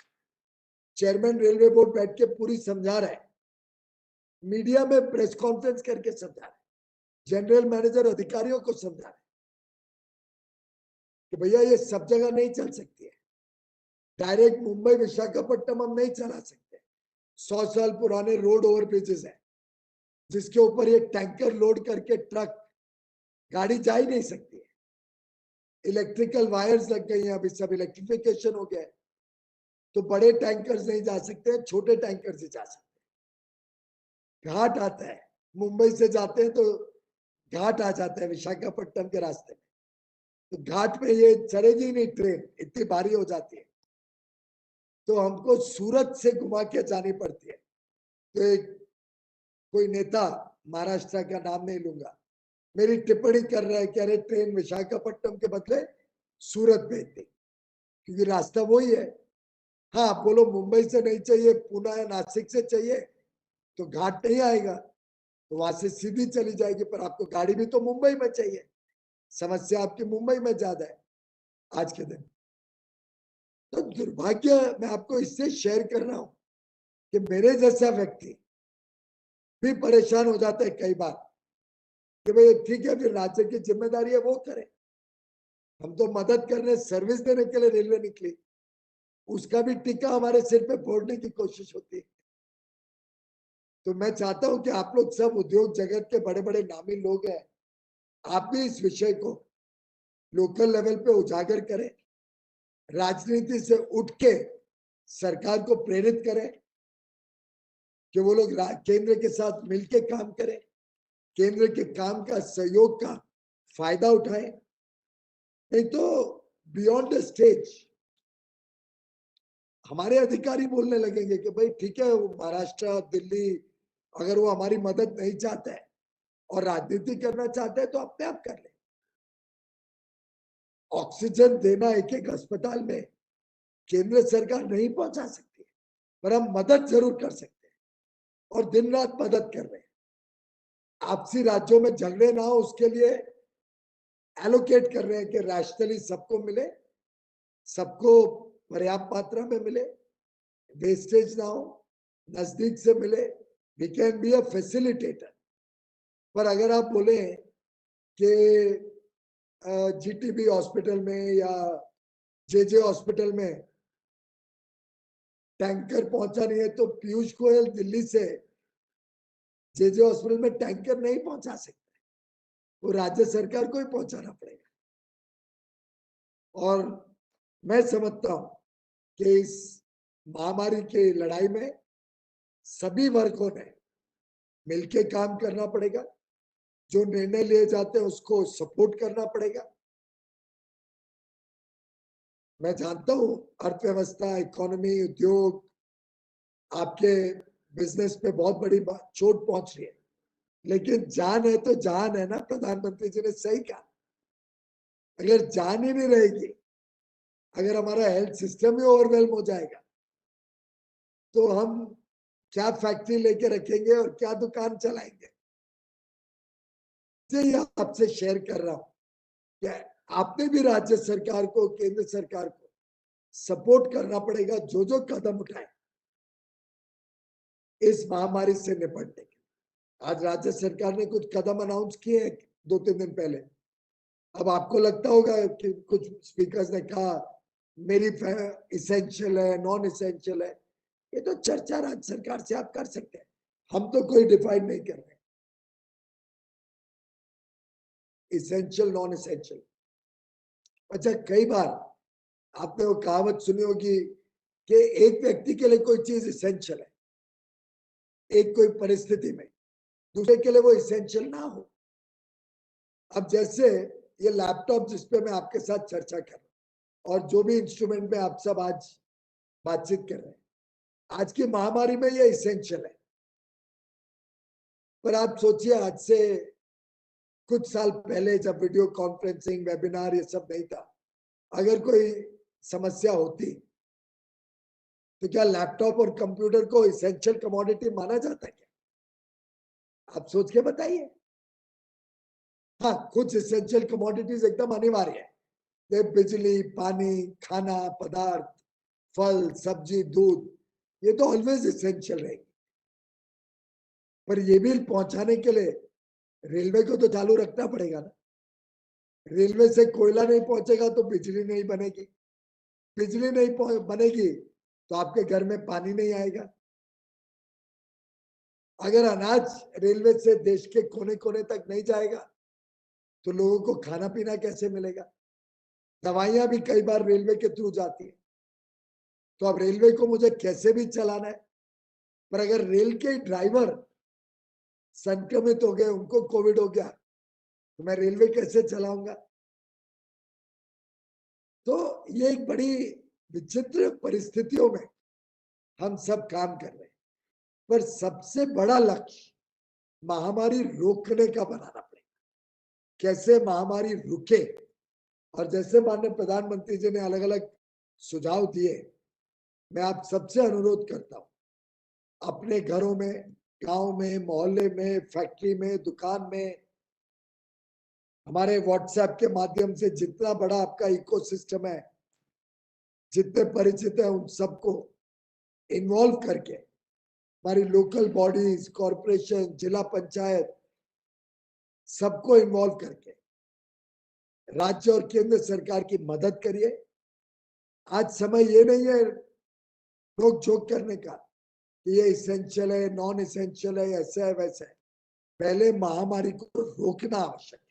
Speaker 2: चेयरमैन रेलवे बोर्ड बैठ के पूरी समझा रहा है, मीडिया में प्रेस कॉन्फ्रेंस करके समझा रहा है, जनरल मैनेजर अधिकारियों को समझा रहा है कि भैया ये सब जगह नहीं चल सकती है। डायरेक्ट मुंबई विशाखापट्टनम हम नहीं चला सकते। 100 साल पुराने रोड ओवर ब्रिजेस हैं जिसके ऊपर ये टैंकर लोड करके ट्रक गाड़ी जा ही नहीं सकती है। इलेक्ट्रिकल वायर्स लग गई हैं, अभी सब इलेक्ट्रिफिकेशन हो गया है, तो बड़े टैंकर्स नहीं जा सकते, छोटे टैंकर्स ही जा सकते। घाट आता है, मुंबई से जाते हैं तो घाट आ जाता है विशाखापट्टनम के रास्ते में, तो घाट में ये चलेगी नहीं ट्रेन, इतनी भारी हो जाती है, तो हमको सूरत से घुमा के जानी पड़ती है। तो एक कोई नेता, महाराष्ट्र का नाम नहीं लूंगा, मेरी टिप्पणी कर रहा है कि अरे ट्रेन विशाखापट्टनम के बदले सूरत भेज दे, क्योंकि रास्ता वही है। हाँ, आप बोलो मुंबई से नहीं चाहिए, पुणे या नासिक से चाहिए, तो घाट नहीं आएगा, तो वहां से सीधी चली जाएगी, पर आपको गाड़ी भी तो मुंबई में चाहिए। समस्या आपकी मुंबई में ज्यादा है आज के दिन। तो दुर्भाग्य मैं आपको इससे शेयर कर रहा हूं कि मेरे जैसा व्यक्ति भी परेशान हो जाता है कई बार कि भाई ठीक है, फिर राज्य की जिम्मेदारी है वो करे, हम तो मदद करने, सर्विस देने के लिए रेलवे निकली, उसका भी टीका हमारे सिर पे फोड़ने की कोशिश होती है। तो मैं चाहता हूं कि आप लोग सब उद्योग जगत के बड़े बड़े नामी लोग हैं, आप भी इस विषय को लोकल लेवल पे उजागर करें, राजनीति से उठ के सरकार को प्रेरित करें कि वो लोग केंद्र के साथ मिलकर काम करें, केंद्र के काम का, सहयोग का फायदा उठाएं। नहीं तो बियॉन्ड द स्टेज हमारे अधिकारी बोलने लगेंगे कि भाई ठीक है, वो महाराष्ट्र, दिल्ली, अगर वो हमारी मदद नहीं चाहता है और राजनीति करना चाहता है तो अपने आप कर ले। ऑक्सीजन देना एक एक अस्पताल में केंद्र सरकार नहीं पहुंचा सकती है, पर हम मदद जरूर कर सकते हैं और दिन रात मदद कर रहे हैं। आपसी राज्यों में झगड़े ना हो उसके लिए एलोकेट कर रहे हैं कि रैशनली सबको मिले, सबको पर्याप्त मात्रा में मिले, वेस्टेज ना हो, नजदीक से मिले। We can be a facilitator. पर अगर आप बोले कि जीटीबी हॉस्पिटल में या जेजे हॉस्पिटल में टैंकर पहुंचा नहीं है, तो पीयूष गोयल दिल्ली से जेजे हॉस्पिटल में टैंकर नहीं पहुंचा सकते, वो राज्य सरकार को ही पहुंचाना पड़ेगा। और मैं समझता हूं कि इस महामारी की लड़ाई में सभी वर्गों ने मिलकर काम करना पड़ेगा, जो निर्णय लिए जाते हैं उसको सपोर्ट करना पड़ेगा। मैं जानता हूं अर्थव्यवस्था, इकोनॉमी, उद्योग, आपके बिजनेस पे बहुत बड़ी चोट पहुंच रही है, लेकिन जान है तो जान है ना। प्रधानमंत्री जी ने सही कहा, अगर जान ही नहीं रहेगी अगर हमारा हेल्थ सिस्टम ही ओवरवेल्म हो जाएगा तो हम क्या फैक्ट्री लेके रखेंगे और क्या दुकान चलाएंगे। ये आपसे शेयर कर रहा हूं कि आपने भी राज्य सरकार को, केंद्र सरकार को सपोर्ट करना पड़ेगा जो जो कदम उठाए इस महामारी से निपटने के। आज राज्य सरकार ने कुछ कदम अनाउंस किए हैं 2-3 दिन पहले। अब आपको लगता होगा कि कुछ स्पीकर्स ने कहा मेरी इसेंशियल है, नॉन इसेंशियल है, ये तो चर्चा राज्य सरकार से आप कर सकते हैं, हम तो कोई डिफाइन नहीं कर रहे इसेंशियल नॉन इसेंशियल। अच्छा, कई बार आपने वो कहावत सुनी होगी कि एक व्यक्ति के लिए कोई चीज इसेंशियल है एक कोई परिस्थिति में, दूसरे के लिए वो इसेंशियल ना हो। अब जैसे ये लैपटॉप जिसपे मैं आपके साथ चर्चा कर रहा हूं और जो भी इंस्ट्रूमेंट में आप सब आज बातचीत कर रहे हैं, आज की महामारी में ये इसेंशियल है। पर आप सोचिए, आज से कुछ साल पहले जब वीडियो कॉन्फ्रेंसिंग, वेबिनार ये सब नहीं था, अगर कोई समस्या होती तो क्या लैपटॉप और कंप्यूटर को इसेंशियल कमोडिटी माना जाता है क्या? आप सोच के बताइए। हाँ, कुछ इसेंशियल कमोडिटीज एकदम अनिवार्य है, जैसे बिजली, पानी, खाना पदार्थ, फल, सब्जी, दूध, ये तो ऑलवेज इसेंशियल रहेगी। पर ये भी पहुंचाने के लिए रेलवे को तो चालू रखना पड़ेगा ना। रेलवे से कोयला नहीं पहुंचेगा तो बिजली नहीं बनेगी, बिजली नहीं बनेगी तो आपके घर में पानी नहीं आएगा। अगर अनाज रेलवे से देश के कोने कोने तक नहीं जाएगा तो लोगों को खाना पीना कैसे मिलेगा? दवाइयां भी कई बार रेलवे के थ्रू जाती है। तो अब रेलवे को मुझे कैसे भी चलाना है, पर अगर रेल के ड्राइवर संक्रमित हो गए, उनको कोविड हो गया, तो मैं रेलवे कैसे चलाऊंगा? तो ये एक बड़ी विचित्र परिस्थितियों में हम सब काम कर रहे हैं, पर सबसे बड़ा लक्ष्य महामारी रोकने का बनाना पड़ेगा। कैसे महामारी रुके, और जैसे माननीय प्रधानमंत्री जी ने अलग अलग सुझाव दिए, मैं आप सबसे अनुरोध करता हूं, अपने घरों में, गांव में, मोहल्ले में, फैक्ट्री में, दुकान में, हमारे व्हाट्सएप के माध्यम से जितना बड़ा आपका इकोसिस्टम है, जितने परिचित है, उन सबको इन्वॉल्व करके, हमारी लोकल बॉडीज, कॉरपोरेशन, जिला पंचायत, सबको इन्वॉल्व करके राज्य और केंद्र सरकार की मदद करिए। आज समय ये नहीं है नोक झोंक करने का कि ये इसेंशियल है, नॉन इसेंशियल है, ऐसा है वैसा है। पहले महामारी को रोकना आवश्यक है,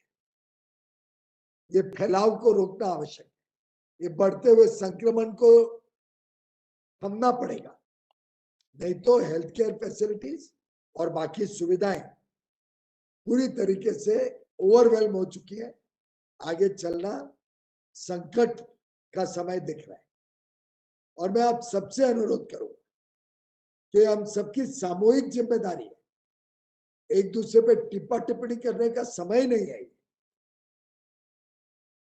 Speaker 2: ये फैलाव को रोकना आवश्यक है, ये बढ़ते हुए संक्रमण को थमना पड़ेगा, नहीं तो हेल्थ केयर फैसिलिटीज और बाकी सुविधाएं पूरी तरीके से ओवरवेल्म हो चुकी है। आगे चलना संकट का समय दिख रहा है, और मैं आप सबसे अनुरोध करूंगा कि हम सबकी सामूहिक जिम्मेदारी है, एक दूसरे पे टिप्पा टिप्पणी करने का समय नहीं है।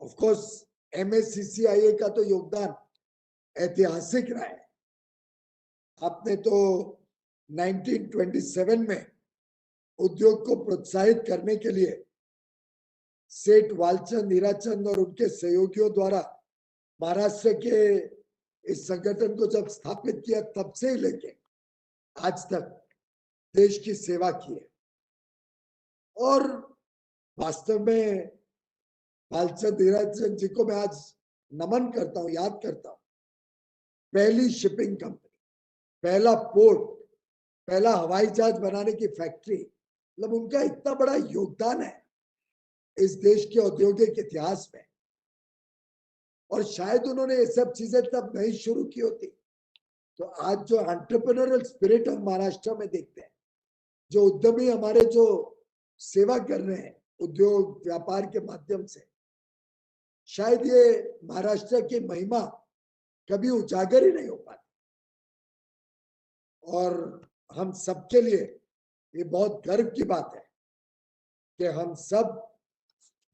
Speaker 2: ऑफ कोर्स MSCCIA का तो योगदान ऐतिहासिक रहा है। आपने तो 1927 में उद्योग को प्रोत्साहित करने के लिए सेठ वालचंद हीराचंद और उनके सहयोगियों द्वारा महाराष्ट्र के इस संगठन को जब स्थापित किया, तब से ही लेके आज तक देश की सेवा की है। और वास्तव में वालचंद हीराचंद जी को मैं आज नमन करता हूं, याद करता हूं। पहली शिपिंग कंपनी, पहला पोर्ट, पहला हवाई जहाज बनाने की फैक्ट्री, मतलब उनका इतना बड़ा योगदान है इस देश के औद्योगिक इतिहास में। और शायद उन्होंने ये सब चीजें तब नहीं शुरू की होती तो आज जो एंटरप्रेन्योरियल स्पिरिट हम महाराष्ट्र में देखते हैं, जो उद्यमी हमारे जो सेवा कर रहे हैं उद्योग व्यापार के माध्यम से, शायद ये महाराष्ट्र की महिमा कभी उजागर ही नहीं हो पाती। और हम सबके लिए ये बहुत गर्व की बात है कि हम सब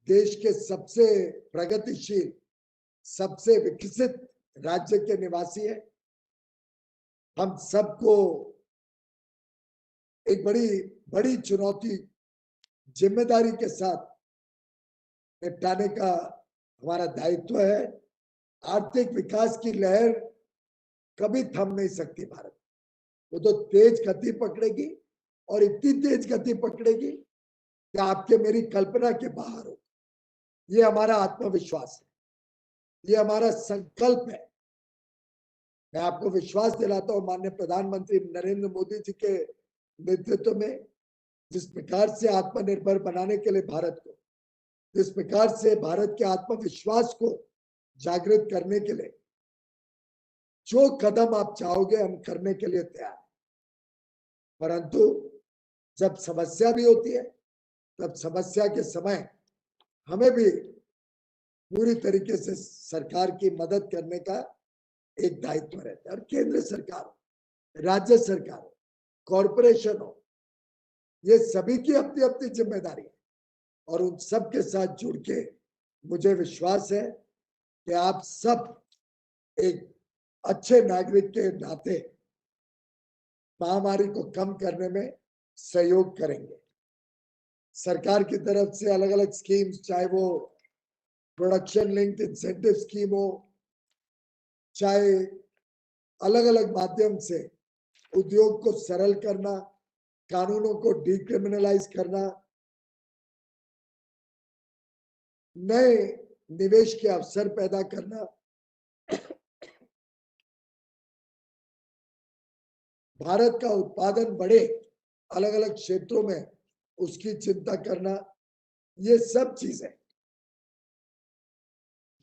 Speaker 2: देश के सबसे प्रगतिशील, सबसे विकसित राज्य के निवासी हैं। हम सबको एक बड़ी बड़ी चुनौती जिम्मेदारी के साथ निपटाने का हमारा दायित्व है। आर्थिक विकास की लहर कभी थम नहीं सकती भारत, वो तो तेज गति पकड़ेगी और इतनी तेज गति पकड़ेगी कि आपके मेरी कल्पना के बाहर हो। ये हमारा आत्मविश्वास है, ये हमारा संकल्प है। मैं आपको विश्वास दिलाता हूं, माननीय प्रधानमंत्री नरेंद्र मोदी जी के नेतृत्व में जिस प्रकार से आत्मनिर्भर बनाने के लिए भारत को, जिस प्रकार से भारत के आत्मविश्वास को जागृत करने के लिए जो कदम आप चाहोगे हम करने के लिए तैयार हैं। परंतु जब समस्या भी होती है तब समस्या के समय हमें भी पूरी तरीके से सरकार की मदद करने का एक दायित्व रहता है। और केंद्र सरकार हो, राज्य सरकार हो, कॉरपोरेशन हो, ये सभी की अपनी अपनी जिम्मेदारी है। और उन सब के साथ जुड़ के मुझे विश्वास है कि आप सब एक अच्छे नागरिक के नाते महामारी को कम करने में सहयोग करेंगे। सरकार की तरफ से अलग अलग स्कीम्स, चाहे वो प्रोडक्शन लिंक्ड इंसेंटिव स्कीम हो, चाहे अलग अलग माध्यम से उद्योग को सरल करना, कानूनों को डिक्रिमिनलाइज करना, नए निवेश के अवसर पैदा करना, भारत का उत्पादन बढ़े, अलग अलग क्षेत्रों में उसकी चिंता करना, ये सब चीजें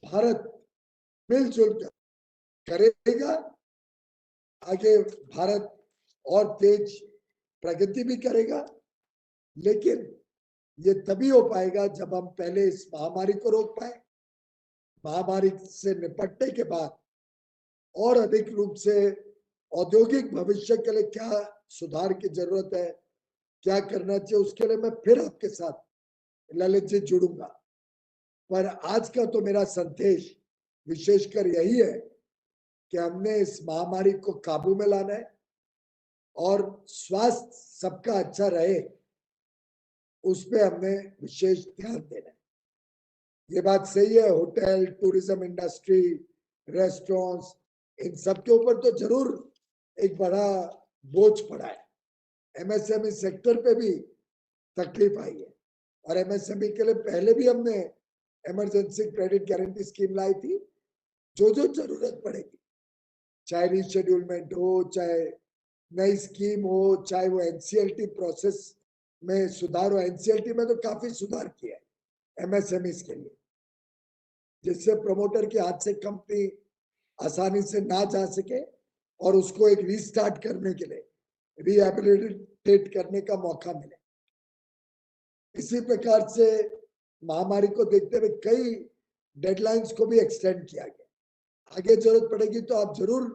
Speaker 2: भारत मिलजुल कर करेगा। आगे भारत और तेज प्रगति भी करेगा, लेकिन ये तभी हो पाएगा जब हम पहले इस महामारी को रोक पाए। महामारी से निपटने के बाद और अधिक रूप से औद्योगिक भविष्य के लिए क्या सुधार की जरूरत है, क्या करना चाहिए, उसके लिए मैं फिर आपके साथ ललित जी जुड़ूंगा। पर आज का तो मेरा संदेश विशेषकर यही है कि हमने इस महामारी को काबू में लाना है और स्वास्थ्य सबका अच्छा रहे उस पे हमने विशेष ध्यान देना है। ये बात सही है, होटल, टूरिज्म इंडस्ट्री, रेस्टोरेंट्स, इन सब के ऊपर तो जरूर एक बड़ा बोझ पड़ा है। एमएसएमई सेक्टर पे भी तकलीफ आई है और एमएसएमई के लिए पहले भी हमने इमरजेंसी क्रेडिट गारंटी स्कीम लाई थी। जो जो जरूरत पड़ेगी, चाहे रीशेड्यूलमेंट हो, चाहे नई स्कीम हो, चाहे वो एनसीएलटी प्रोसेस में सुधार हो। एनसीएलटी में तो काफी सुधार किया है एमएसएमई के लिए, जिससे प्रमोटर के हाथ से कंपनी आसानी से ना जा सके और उसको एक रीस्टार्ट करने के लिए, रिहैबिलिटेट करने का मौका मिले। इसी प्रकार से महामारी को देखते हुए कई डेडलाइंस को भी एक्सटेंड किया गया। आगे जरूरत पड़ेगी तो आप जरूर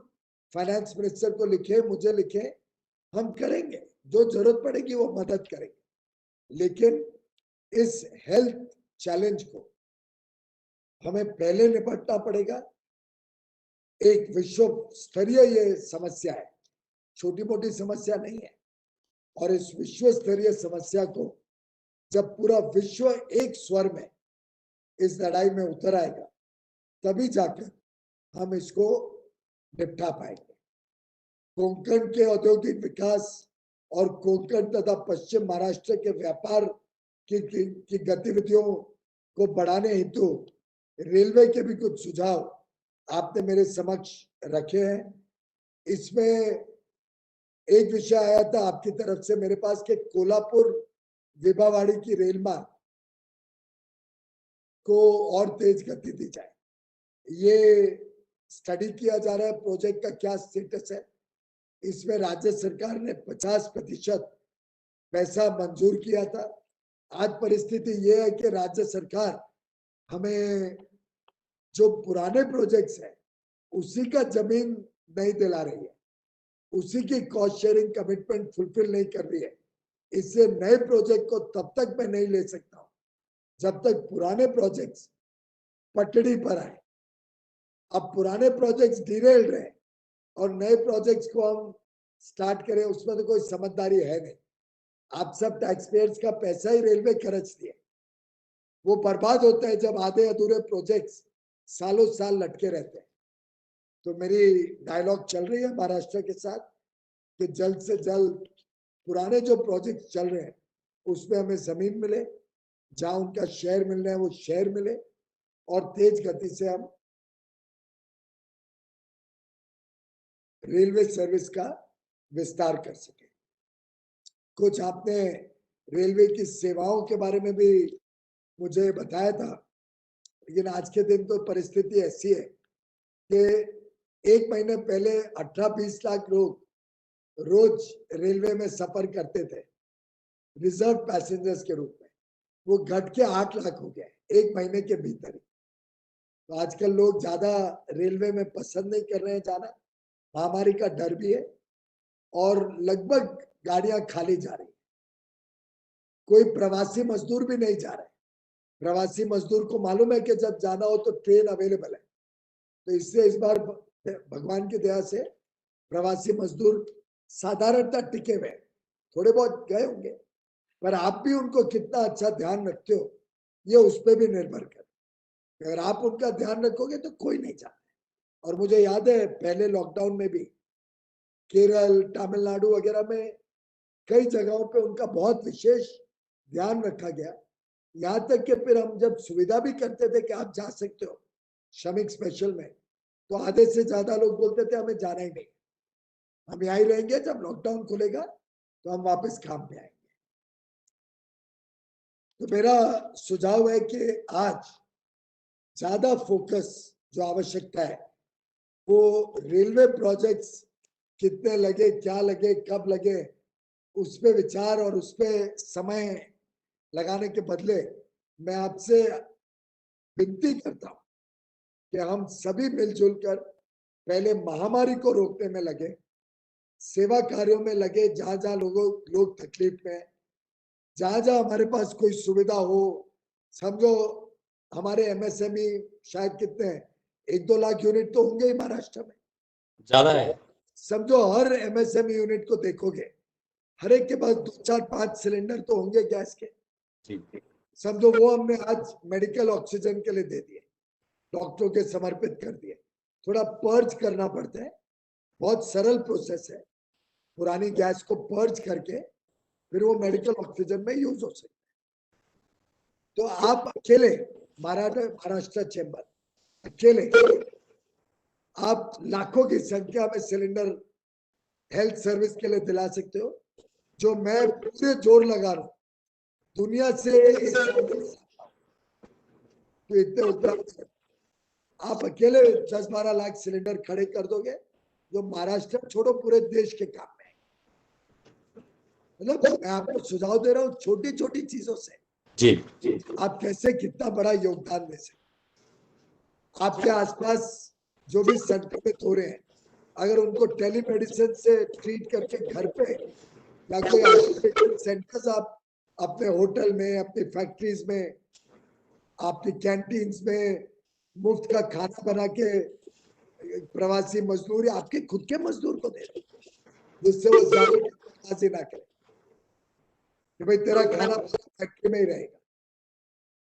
Speaker 2: फाइनेंस मिनिस्टर को लिखे, मुझे लिखे, हम करेंगे, जो जरूरत पड़ेगी वो मदद करेंगे। लेकिन इस हेल्थ चैलेंज को हमें पहले निपटना पड़ेगा। एक विश्व स्तरीय ये समस्या है, छोटी मोटी समस्या नहीं है। और इस विश्व स्तरीय समस्या को जब पूरा विश्व एक स्वर में इस लड़ाई में उतर आएगा, तभी जाकर हम इसको निपटा पाएंगे। कोंकण के औद्योगिक विकास और कोंकण तथा पश्चिम महाराष्ट्र के व्यापार की गतिविधियों को बढ़ाने हेतु रेलवे के भी कुछ सुझाव आपने मेरे समक्ष रखे हैं। इसमें एक विषय आया था आपकी तरफ से मेरे पास कि कोल्हापुर विभावाड़ी की रेल मार्ग को और तेज गति दी जाए। ये स्टडी किया जा रहा है, प्रोजेक्ट का क्या स्टेटस है। इसमें राज्य सरकार ने 50% पैसा मंजूर किया था। आज परिस्थिति ये है कि राज्य सरकार हमें जो पुराने प्रोजेक्ट्स हैं उसी का जमीन नहीं दिला रही है, उसी की कॉस्ट शेयरिंग कमिटमेंट फुलफिल नहीं कर रही है। इससे नए प्रोजेक्ट को तब तक मैं नहीं ले सकता हूं जब तक पुराने प्रोजेक्ट्स पटड़ी पर आए। अब पुराने प्रोजेक्ट्स डिरेल्ड रहे और नए प्रोजेक्ट्स को हम स्टार्ट करें, उसमें तो कोई समझदारी है नहीं। आप सब टैक्स पेयर्स का पैसा ही रेलवे खर्च दिए, वो बर्बाद होता है जब आधे अधूरे प्रोजेक्ट्स सालों साल लटके रहते हैं। तो मेरी डायलॉग चल रही है महाराष्ट्र के साथ कि जल्द से जल्द पुराने जो प्रोजेक्ट चल रहे हैं उसमें हमें जमीन मिले, जहां उनका शेयर मिलना है वो शेयर मिले और तेज गति से हम रेलवे सर्विस का विस्तार कर सके। कुछ आपने रेलवे की सेवाओं के बारे में भी मुझे बताया था, लेकिन आज के दिन तो परिस्थिति ऐसी है कि एक महीने पहले 18-20 लाख लोग रोज रेलवे में सफर करते थे रिजर्व पैसेंजर्स के रूप में, वो घट के 8 लाख हो गया एक महीने के भीतर ही। तो आजकल लोग ज्यादा रेलवे में पसंद नहीं कर रहे हैं जाना, महामारी का डर भी है और लगभग गाड़ियां खाली जा रही है। कोई प्रवासी मजदूर भी नहीं जा रहे। प्रवासी मजदूर को मालूम है कि जब जाना हो तो ट्रेन अवेलेबल है, तो इससे इस बार भगवान की दया से प्रवासी मजदूर साधारणतः टिके हुए, थोड़े बहुत गए होंगे, पर आप भी उनको कितना अच्छा ध्यान रखते हो ये उस पर भी निर्भर कर। अगर आप उनका ध्यान रखोगे तो कोई नहीं जाता। और मुझे याद है पहले लॉकडाउन में भी केरल, तमिलनाडु वगैरह में कई जगहों पे उनका बहुत विशेष ध्यान रखा गया। यहाँ तक कि फिर हम जब सुविधा भी करते थे कि आप जा सकते हो श्रमिक स्पेशल में, तो आधे से ज्यादा लोग बोलते थे हमें जाना ही नहीं, हम यहाँ ही रहेंगे, जब लॉकडाउन खुलेगा तो हम वापस काम पे आएंगे। तो मेरा सुझाव है कि आज ज्यादा फोकस जो आवश्यकता है वो रेलवे प्रोजेक्ट्स कितने लगे, क्या लगे, कब लगे, उस पे विचार और उस पे समय लगाने के बदले मैं आपसे विनती करता हूं कि हम सभी मिलजुल कर पहले महामारी को रोकने में लगे, सेवा कार्यों में लगे, जहां जहां लोग तकलीफ में, जहां जहां हमारे पास कोई सुविधा हो। समझो हमारे एमएसएमई शायद कितने 1-2 लाख यूनिट तो होंगे ही महाराष्ट्र में,
Speaker 1: ज्यादा है।
Speaker 2: समझो हर एमएसएमई यूनिट को देखोगे, हर एक के पास 2-4-5 सिलेंडर तो होंगे गैस के। समझो वो हमने आज मेडिकल ऑक्सीजन के लिए दे दिए, डॉक्टरों के समर्पित कर दिए। थोड़ा पर्ज करना पड़ता है, बहुत सरल प्रोसेस है, पुरानी गैस को पर्ज करके फिर वो मेडिकल ऑक्सीजन में यूज हो सकता है। तो आप अकेले महाराष्ट्र चेंबर अकेले आप लाखों की संख्या में सिलेंडर हेल्थ सर्विस के लिए दिला सकते हो, जो मैं पूरे जोर लगा रहा हूं दुनिया से तो इतने उपलब्ध। आप अकेले 10-12 लाख सिलेंडर खड़े कर दोगे, जो महाराष्ट्र छोड़ो पूरे देश के काम में। मतलब मैं आपको सुझाव दे रहा हूँ, छोटी छोटी चीजों से
Speaker 1: जी
Speaker 2: आप कैसे कितना बड़ा योगदान दे सकते। आपके आसपास जो भी संक्रमित हो रहे हैं, अगर उनको टेलीमेडिसिन से ट्रीट करके घर पे या कोई आइसोलेशन सेंटर्स आप अपने होटल में, अपनी फैक्ट्रीज में, आपकी कैंटीन्स में मुफ्त का खाना बना के प्रवासी मजदूर या आपके खुद के मजदूर को दे दो, जिससे वो जाली ना करे कि भाई तेरा खाना फैक्ट्री में ही रहेगा।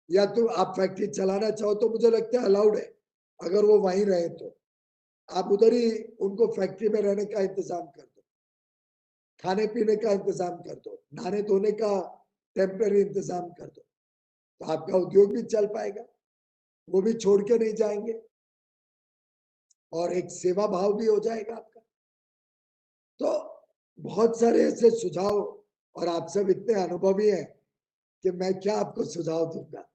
Speaker 2: या तो आप फैक्ट्री चलाना चाहो तो मुझे लगता है अलाउड है, अगर वो वहीं रहे तो आप उधर ही उनको फैक्ट्री में रहने का इंतजाम कर दो, खाने पीने का इंतजाम कर दो, नहाने धोने का टेम्पररी इंतजाम कर दो, तो आपका उद्योग भी चल पाएगा, वो भी छोड़ के नहीं जाएंगे और एक सेवा भाव भी हो जाएगा आपका। तो बहुत सारे ऐसे सुझाव, और आप सब इतने अनुभवी हैं कि मैं क्या आपको सुझाव दूंगा।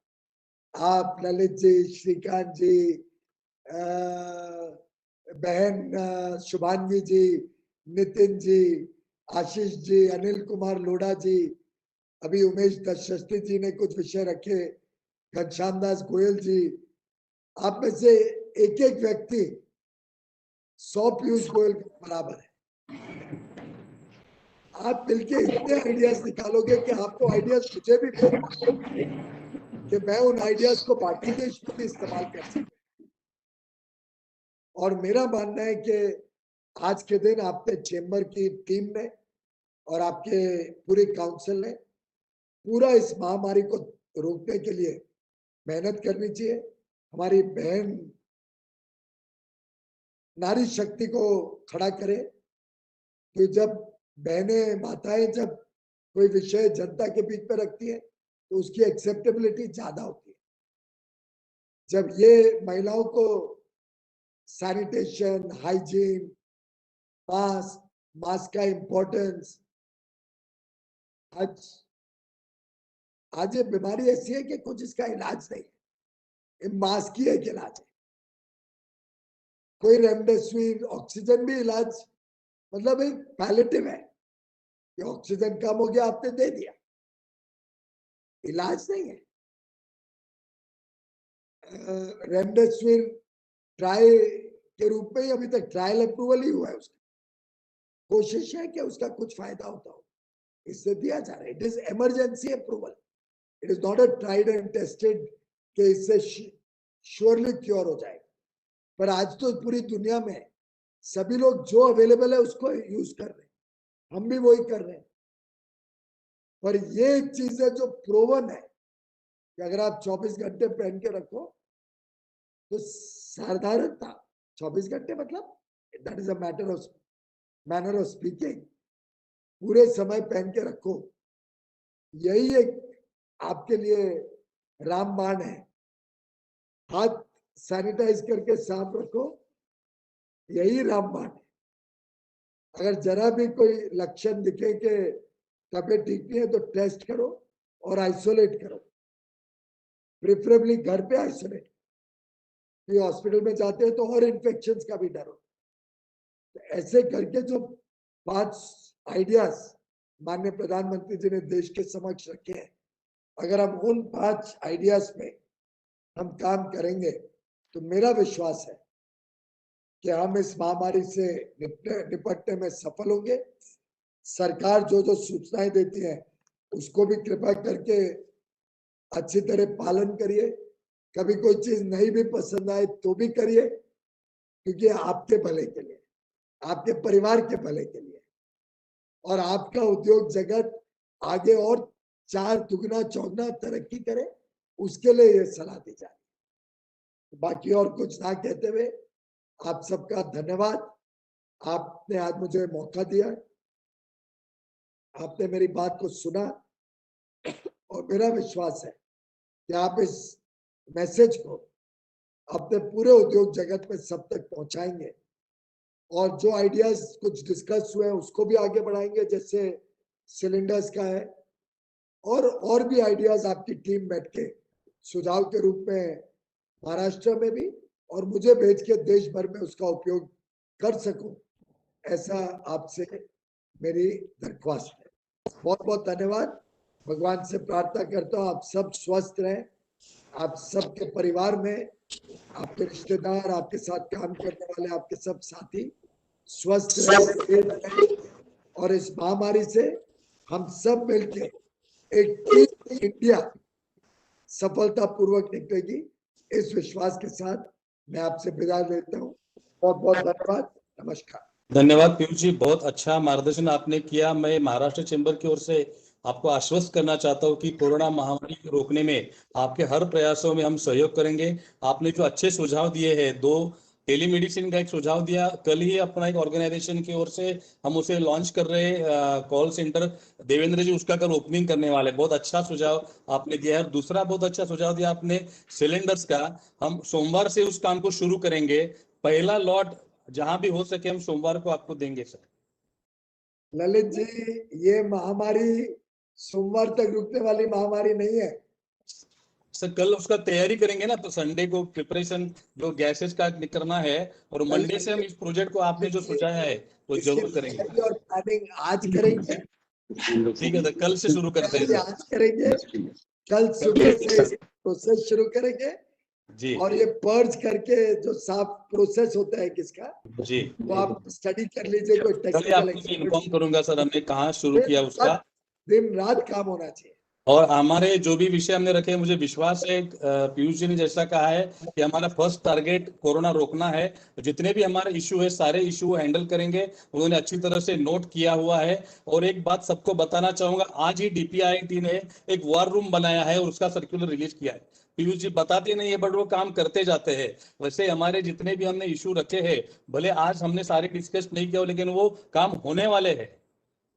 Speaker 2: आप ललित जी, श्रीकांत जी, बहन शुभांगी जी, नितिन जी, आशीष जी, अनिल कुमार लोढ़ा जी, अभी उमेश दशरथी जी ने कुछ विषय रखे, घनश्याम दास गोयल जी, आप में से एक एक व्यक्ति 100 पीयूष गोयल के बराबर है। आप मिलके इतने आइडियाज निकालोगे कि आपको आइडियाज मुझे भी कि मैं उन आइडियाज को पार्टी के इश्यू में इस्तेमाल कर सकूं। और मेरा मानना है कि आज के दिन आपने चेंबर की टीम ने और आपके पूरे काउंसिल ने पूरा इस महामारी को रोकने के लिए मेहनत करनी चाहिए। हमारी बहन नारी शक्ति को खड़ा करे, तो जब बहनें माताएं जब कोई विषय जनता के बीच में रखती है तो उसकी एक्सेप्टेबिलिटी ज्यादा होती है। जब ये महिलाओं को सैनिटेशन, हाइजीन, मास्क का इम्पोर्टेंस, आज ये बीमारी ऐसी है कि कुछ इसका इलाज नहीं है, मास्क ही एक इलाज है। कोई रेमडेसिविर, ऑक्सीजन भी इलाज, मतलब एक पैलेटिव है कि ऑक्सीजन कम हो गया आपने दे दिया, इलाज नहीं है। रेमडेसिविर ट्राई के रूप में ही अभी तक ट्रायल अप्रूवल ही हुआ है, उसका कोशिश है कि उसका कुछ फायदा होता हो, इससे दिया जा रहा है। It is emergency approval, it is not a tried and tested कि इससे श्योरली क्योर हो जाएगा। पर आज तो पूरी दुनिया में सभी लोग जो अवेलेबल है उसको यूज कर रहे हैं, हम भी वही कर रहे हैं। पर ये एक चीज है जो प्रोवन है कि अगर आप 24 घंटे पहन के रखो तो साधारणता 24 घंटे मतलब that is a manner of speaking, पूरे समय पहन के रखो, यही एक आपके लिए रामबाण है। हाथ सैनिटाइज करके साफ रखो, यही रामबाण है। अगर जरा भी कोई लक्षण दिखे कि तबीयत ठीक नहीं है तो टेस्ट करो और आइसोलेट करो, प्रेफरेबली घर पे आइसोलेट। ये हॉस्पिटल में जाते हैं तो और इन्फेक्शंस का भी डर हो। तो ऐसे करके जो 5 आइडियाज माननीय प्रधानमंत्री जी ने देश के समक्ष रखे हैं, अगर हम उन 5 आइडियाज पे हम काम करेंगे तो मेरा विश्वास है कि हम इस महामारी से निपटने में सफल होंगे। सरकार जो जो सूचनाएं देती है उसको भी कृपा करके अच्छी तरह पालन करिए। कभी कोई चीज नहीं भी पसंद आए तो भी करिए, क्योंकि आपके भले के लिए, आपके परिवार के भले के लिए, और आपका उद्योग जगत आगे और 4 दुगना चौगना तरक्की करे, उसके लिए ये सलाह दी जा रही है। बाकी और कुछ ना कहते हुए आप सबका धन्यवाद। आपने आज मुझे मौका दिया, आपने मेरी बात को सुना, और मेरा विश्वास है कि आप इस मैसेज को अपने पूरे उद्योग जगत में सब तक पहुंचाएंगे, और जो आइडियाज कुछ डिस्कस हुए हैं उसको भी आगे बढ़ाएंगे, जैसे सिलेंडर्स का है, और भी आइडियाज आपकी टीम बैठ के सुझाव के रूप में महाराष्ट्र में भी और मुझे भेज के देश भर में उसका उपयोग कर सकूं, ऐसा आपसे मेरी दरख्वास्त है। बहुत बहुत धन्यवाद। भगवान से प्रार्थना करता हूँ आप सब स्वस्थ रहें, आप सबके परिवार में आपके रिश्तेदार, आपके साथ काम करने वाले आपके सब साथी स्वस्थ रहें, और इस महामारी से हम सब मिलके एक टीम इंडिया सफलतापूर्वक निकलेगी, इस विश्वास के साथ मैं आपसे विदा लेता हूँ। बहुत बहुत धन्यवाद, नमस्कार।
Speaker 1: धन्यवाद पीयूष जी, बहुत अच्छा मार्गदर्शन आपने किया। मैं महाराष्ट्र चैम्बर की ओर से आपको आश्वस्त करना चाहता हूं कि कोरोना महामारी को रोकने में आपके हर प्रयासों में हम सहयोग करेंगे। आपने जो अच्छे सुझाव दिए हैं, 2 टेलीमेडिसिन का एक सुझाव दिया, कल ही अपना एक ऑर्गेनाइजेशन की ओर से हम उसे लॉन्च कर रहे हैं, कॉल सेंटर, देवेंद्र जी उसका कल ओपनिंग करने वाले। बहुत अच्छा सुझाव आपने दिया है। दूसरा बहुत अच्छा सुझाव दिया आपने सिलेंडर्स का, हम सोमवार से उस काम को शुरू करेंगे। पहला लॉट जहां भी हो सके हम सोमवार को आपको देंगे सर।
Speaker 2: ललित जी, ये महामारी सोमवार तक रुकने वाली महामारी नहीं है
Speaker 1: सर। कल उसका तैयारी करेंगे ना, तो संडे को प्रिपरेशन जो गैसेस का करना है, और मंडे से हम इस प्रोजेक्ट को आपने जो सोचा है वो जरूर करेंगे।
Speaker 2: और प्लानिंग आज करेंगे,
Speaker 1: ठीक है, तो कल से शुरू करते हैं
Speaker 2: आज करेंगे, कल सुबह से प्रोसेस शुरू करेंगे
Speaker 1: जी।
Speaker 2: और ये पर्ज करके जो साफ प्रोसेस होता है किसका
Speaker 1: जी,
Speaker 2: वो आप स्टडी कर लीजिए। कोई
Speaker 1: कल
Speaker 2: टेक्निकल
Speaker 1: आपको इन्फॉर्म करूंगा सर हमने कहाँ शुरू किया उसका।
Speaker 2: दिन रात काम होना चाहिए।
Speaker 1: और हमारे जो भी विषय हमने रखे, मुझे विश्वास है पीयूष जी ने जैसा कहा है कि हमारा फर्स्ट टारगेट कोरोना रोकना है। जितने भी हमारे इशू है सारे इशू हैंडल करेंगे, उन्होंने अच्छी तरह से नोट किया हुआ है। और एक बात सबको बताना चाहूंगा, आज ही DPIIT ने एक वॉर रूम बनाया है और उसका सर्कुलर रिलीज किया है। पीयूष जी बताते नहीं है बट वो काम करते जाते हैं। वैसे हमारे जितने भी हमने इशू रखे हैं, भले आज हमने सारे डिस्कस नहीं किया लेकिन वो काम होने वाले हैं।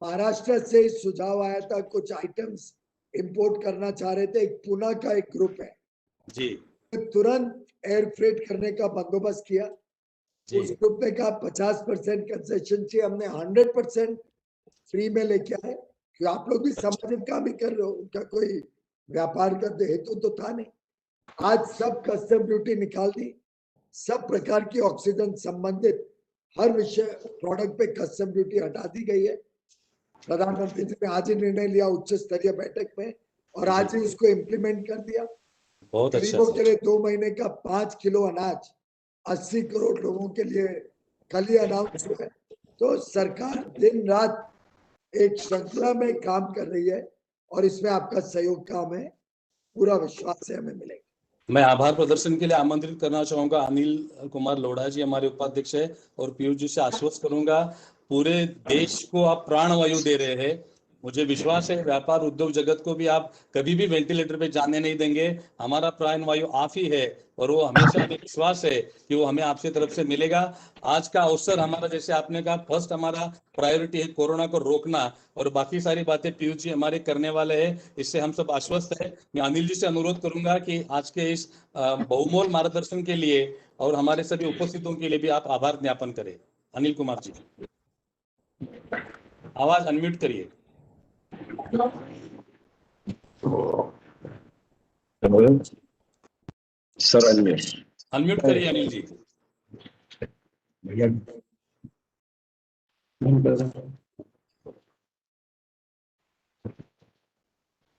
Speaker 2: महाराष्ट्र से सुझाव आया था, कुछ आइटम्स इंपोर्ट करना चाह रहे थे। एक पुणे का एक ग्रुप है
Speaker 1: जी
Speaker 2: तुरंत एयर फ्रेट करने का बंदोबस्त किया।
Speaker 1: जी
Speaker 2: उस ग्रुप ने कहा 50% कंसेशन चाहिए, हमने 100% फ्री में लेके आए। कि आप लोग भी सामाजिक काम ही कर रहे हो, उनका कोई व्यापार का हेतु तो था नहीं। आज सब कस्टम ड्यूटी निकाल दी, सब प्रकार की ऑक्सीजन संबंधित हर विषय प्रोडक्ट पे कस्टम ड्यूटी हटा दी गई है। प्रधानमंत्री जी ने आज ही निर्णय लिया उच्च स्तरीय बैठक में और आज ही उसको इम्प्लीमेंट कर दिया।
Speaker 1: बहुत अच्छा
Speaker 2: गरीबों के लिए 2 महीने का 5 किलो अनाज 80 करोड़ लोगों के लिए कल ही अनाउंस हुआ है। तो सरकार दिन रात एक श्रृंखला में काम कर रही है और इसमें आपका सहयोग काम है, पूरा विश्वास है हमें मिलेगा।
Speaker 1: मैं आभार प्रदर्शन के लिए आमंत्रित करना चाहूंगा अनिल कुमार लोढ़ा जी, हमारे उपाध्यक्ष है, और पीयूष जी से आश्वस्त करूंगा पूरे देश को आप प्राणवायु दे रहे हैं। मुझे विश्वास है व्यापार उद्योग जगत को भी आप कभी भी वेंटिलेटर पे जाने नहीं देंगे। हमारा प्राणवायु आप ही है और वो हमेशा हमें विश्वास है कि वो हमें आपसे तरफ से मिलेगा। आज का अवसर हमारा, जैसे आपने कहा, फर्स्ट हमारा प्रायोरिटी है कोरोना को रोकना और बाकी सारी बातें पीयूष जी हमारे करने वाले हैं, इससे हम सब आश्वस्त है। मैं अनिल जी से अनुरोध करूंगा कि आज के इस बहुमोल मार्गदर्शन के लिए और हमारे सभी उपस्थितों के लिए भी आप आभार ज्ञापन करें। अनिल कुमार जी, आवाज अनम्यूट करिए।
Speaker 9: सर अनम्यूट
Speaker 1: अनम्यूट करिए अनिल जी।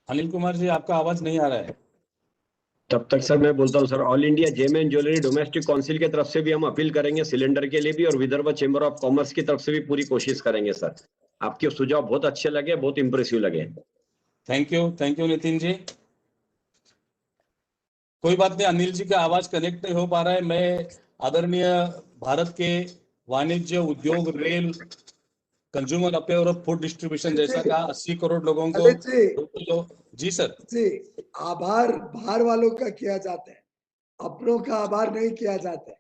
Speaker 1: अनिल कुमार जी, आपका आवाज नहीं आ रहा है।
Speaker 9: तब तक सर मैं बोलता हूँ sir, all India gem and jewellery domestic council की तरफ से भी हम अपील करेंगे सिलेंडर के लिए भी, और विदर्भ चेंबर ऑफ कॉमर्स की तरफ से भी पूरी कोशिश करेंगे सर। आपके सुझाव बहुत अच्छे लगे, बहुत इंप्रेसिव लगे।
Speaker 1: Thank you Nitin ji. कोई बात नहीं, अनिल जी का आवाज कनेक्ट नहीं हो पा रहा है। मैं आदरणीय भारत के वाणिज्य उद्योग रेल कंज्यूमर अफेयर और फूड डिस्ट्रीब्यूशन जैसा कहा 80 करोड़ लोगों को जी सर
Speaker 2: जी, आभार बाहर वालों का किया जाता है, अपनों का आभार नहीं किया जाता है।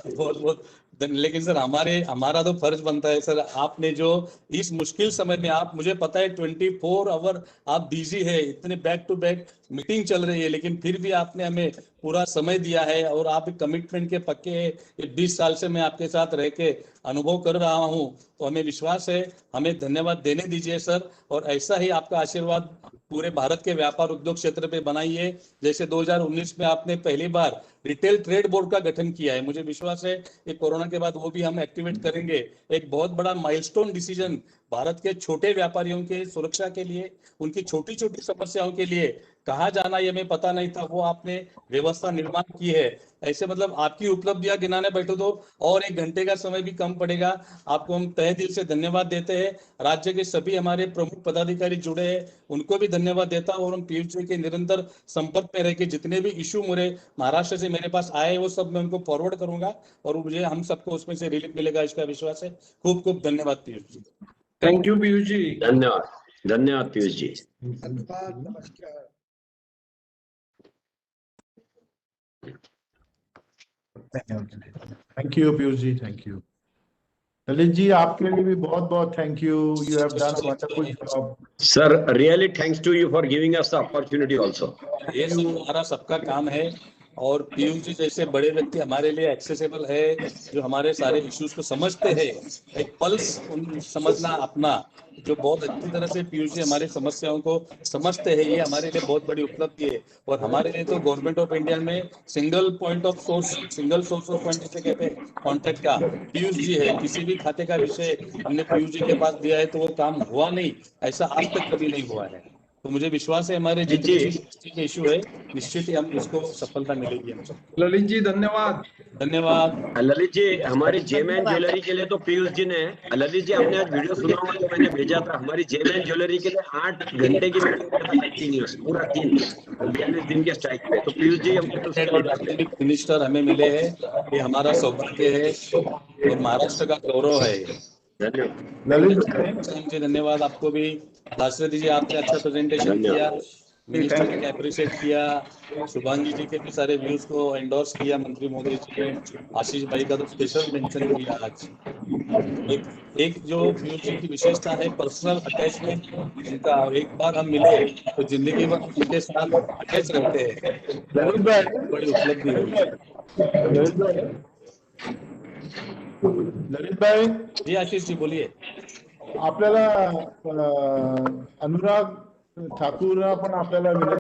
Speaker 1: बहुत लेकिन सर हमारा तो फर्ज बनता है सर। आपने जो इस मुश्किल समय में, आप, मुझे पता है 24 आवर आप बिजी है, इतने बैक टू बैक मीटिंग चल रही है, लेकिन फिर भी आपने हमें पूरा समय दिया है और आप कमिटमेंट के पक्के हैं। ये 20 साल से मैं आपके साथ रह के अनुभव कर रहा हूं, तो हमें विश्वास है। हमें धन्यवाद देने दीजिए सर, और ऐसा ही आपका आशीर्वाद पूरे भारत के व्यापार उद्योग क्षेत्र पे बनाइए। जैसे 2019 में आपने पहली बार रिटेल ट्रेड बोर्ड का गठन किया है, मुझे विश्वास है कि कोरोना के बाद वो भी हम एक्टिवेट करेंगे। एक बहुत बड़ा माइलस्टोन डिसीजन भारत के छोटे व्यापारियों के सुरक्षा के लिए, उनकी छोटी छोटी समस्याओं के लिए कहाँ जाना ये हमें पता नहीं था, वो आपने व्यवस्था निर्माण की है। ऐसे मतलब आपकी उपलब्धियां गिनाने बैठो तो और 1 घंटे का समय भी कम पड़ेगा। आपको हम तहे दिल से धन्यवाद देते हैं। राज्य के सभी हमारे प्रमुख पदाधिकारी जुड़े हैं, उनको भी धन्यवाद देता हूँ। और हम पीयूष जी के निरंतर संपर्क में रह के जितने भी इशू मेरे महाराष्ट्र से मेरे पास आए वो सब मैं उनको फॉरवर्ड करूंगा और मुझे हम सबको उसमें से रिलीफ मिलेगा, इसका विश्वास है। खूब खूब धन्यवाद पीयूष जी।
Speaker 7: Thank you Piyush ji.
Speaker 9: धन्यवाद पीयूष जी।
Speaker 2: धन्यवाद, नमस्कार।
Speaker 10: Thank you Piyush ji, thank you. Lalit ji, आपके लिए भी बहुत बहुत thank you. You have done a wonderful job
Speaker 9: sir. Really thanks to you for giving us the opportunity also.
Speaker 1: ये सब हमारा सबका काम है, और पीयूष जी जैसे बड़े व्यक्ति हमारे लिए एक्सेसिबल है, जो हमारे सारे इश्यूज को समझते हैं। एक पल्स समझना अपना, जो बहुत अच्छी तरह से पीयूष जी हमारी समस्याओं को समझते हैं, ये हमारे लिए बहुत बड़ी उपलब्धि है। और हमारे लिए तो गवर्नमेंट ऑफ इंडिया में सिंगल सोर्स ऑफ पॉइंट जिसे कहते हैं कॉन्टेक्ट का, पीयूष जी है। किसी भी खाते का विषय हमने पीयूष जी के पास दिया है तो वो काम हुआ नहीं, ऐसा आज तक कभी नहीं हुआ है। तो मुझे विश्वास है हमारे जितने भी GST के इशू है निश्चित ही हम इसको सफलता मिलेगी हम सबको।
Speaker 7: ललित जी धन्यवाद।
Speaker 1: धन्यवाद।
Speaker 9: ललित जी, हमारी जेमैन ज्वेलरी के लिए तो पीयूष जी ने, ललित जी आपने आज वीडियो सुना होगा जो मैंने भेजा था, हमारी जेमैन ज्वेलरी के लिए 8 घंटे की कंटिन्यूअस पूरा 42 दिन के स्ट्राइक पे। तो पीयूष जी हमको
Speaker 1: मिनिस्टर हमें मिले हैं, ये हमारा सौभाग्य है और महाराष्ट्र का गौरव है।
Speaker 10: ललित
Speaker 1: जी धन्यवाद आपको भी। दाशरथी जी आपने अच्छा प्रेजेंटेशन किया, मिनिस्टर ने अप्रिशिएट किया, शुभांगी जी के भी सारे व्यूज को एंडोर्स किया मंत्री महोदय जी ने, आशीष भाई का तो स्पेशल मेंशन किया आज। एक जो पीयूष जी की विशेषता है पर्सनल अटैचमेंट उनका, एक बार हम मिले तो जिंदगी भर उनके साथ अटैच रहते हैं, बड़ी उपलब्धि हुई।
Speaker 10: ललित भाई
Speaker 1: जी आशीष जी बोलिए।
Speaker 10: आपल्याला अनुराग ठाकूर पण आपल्याला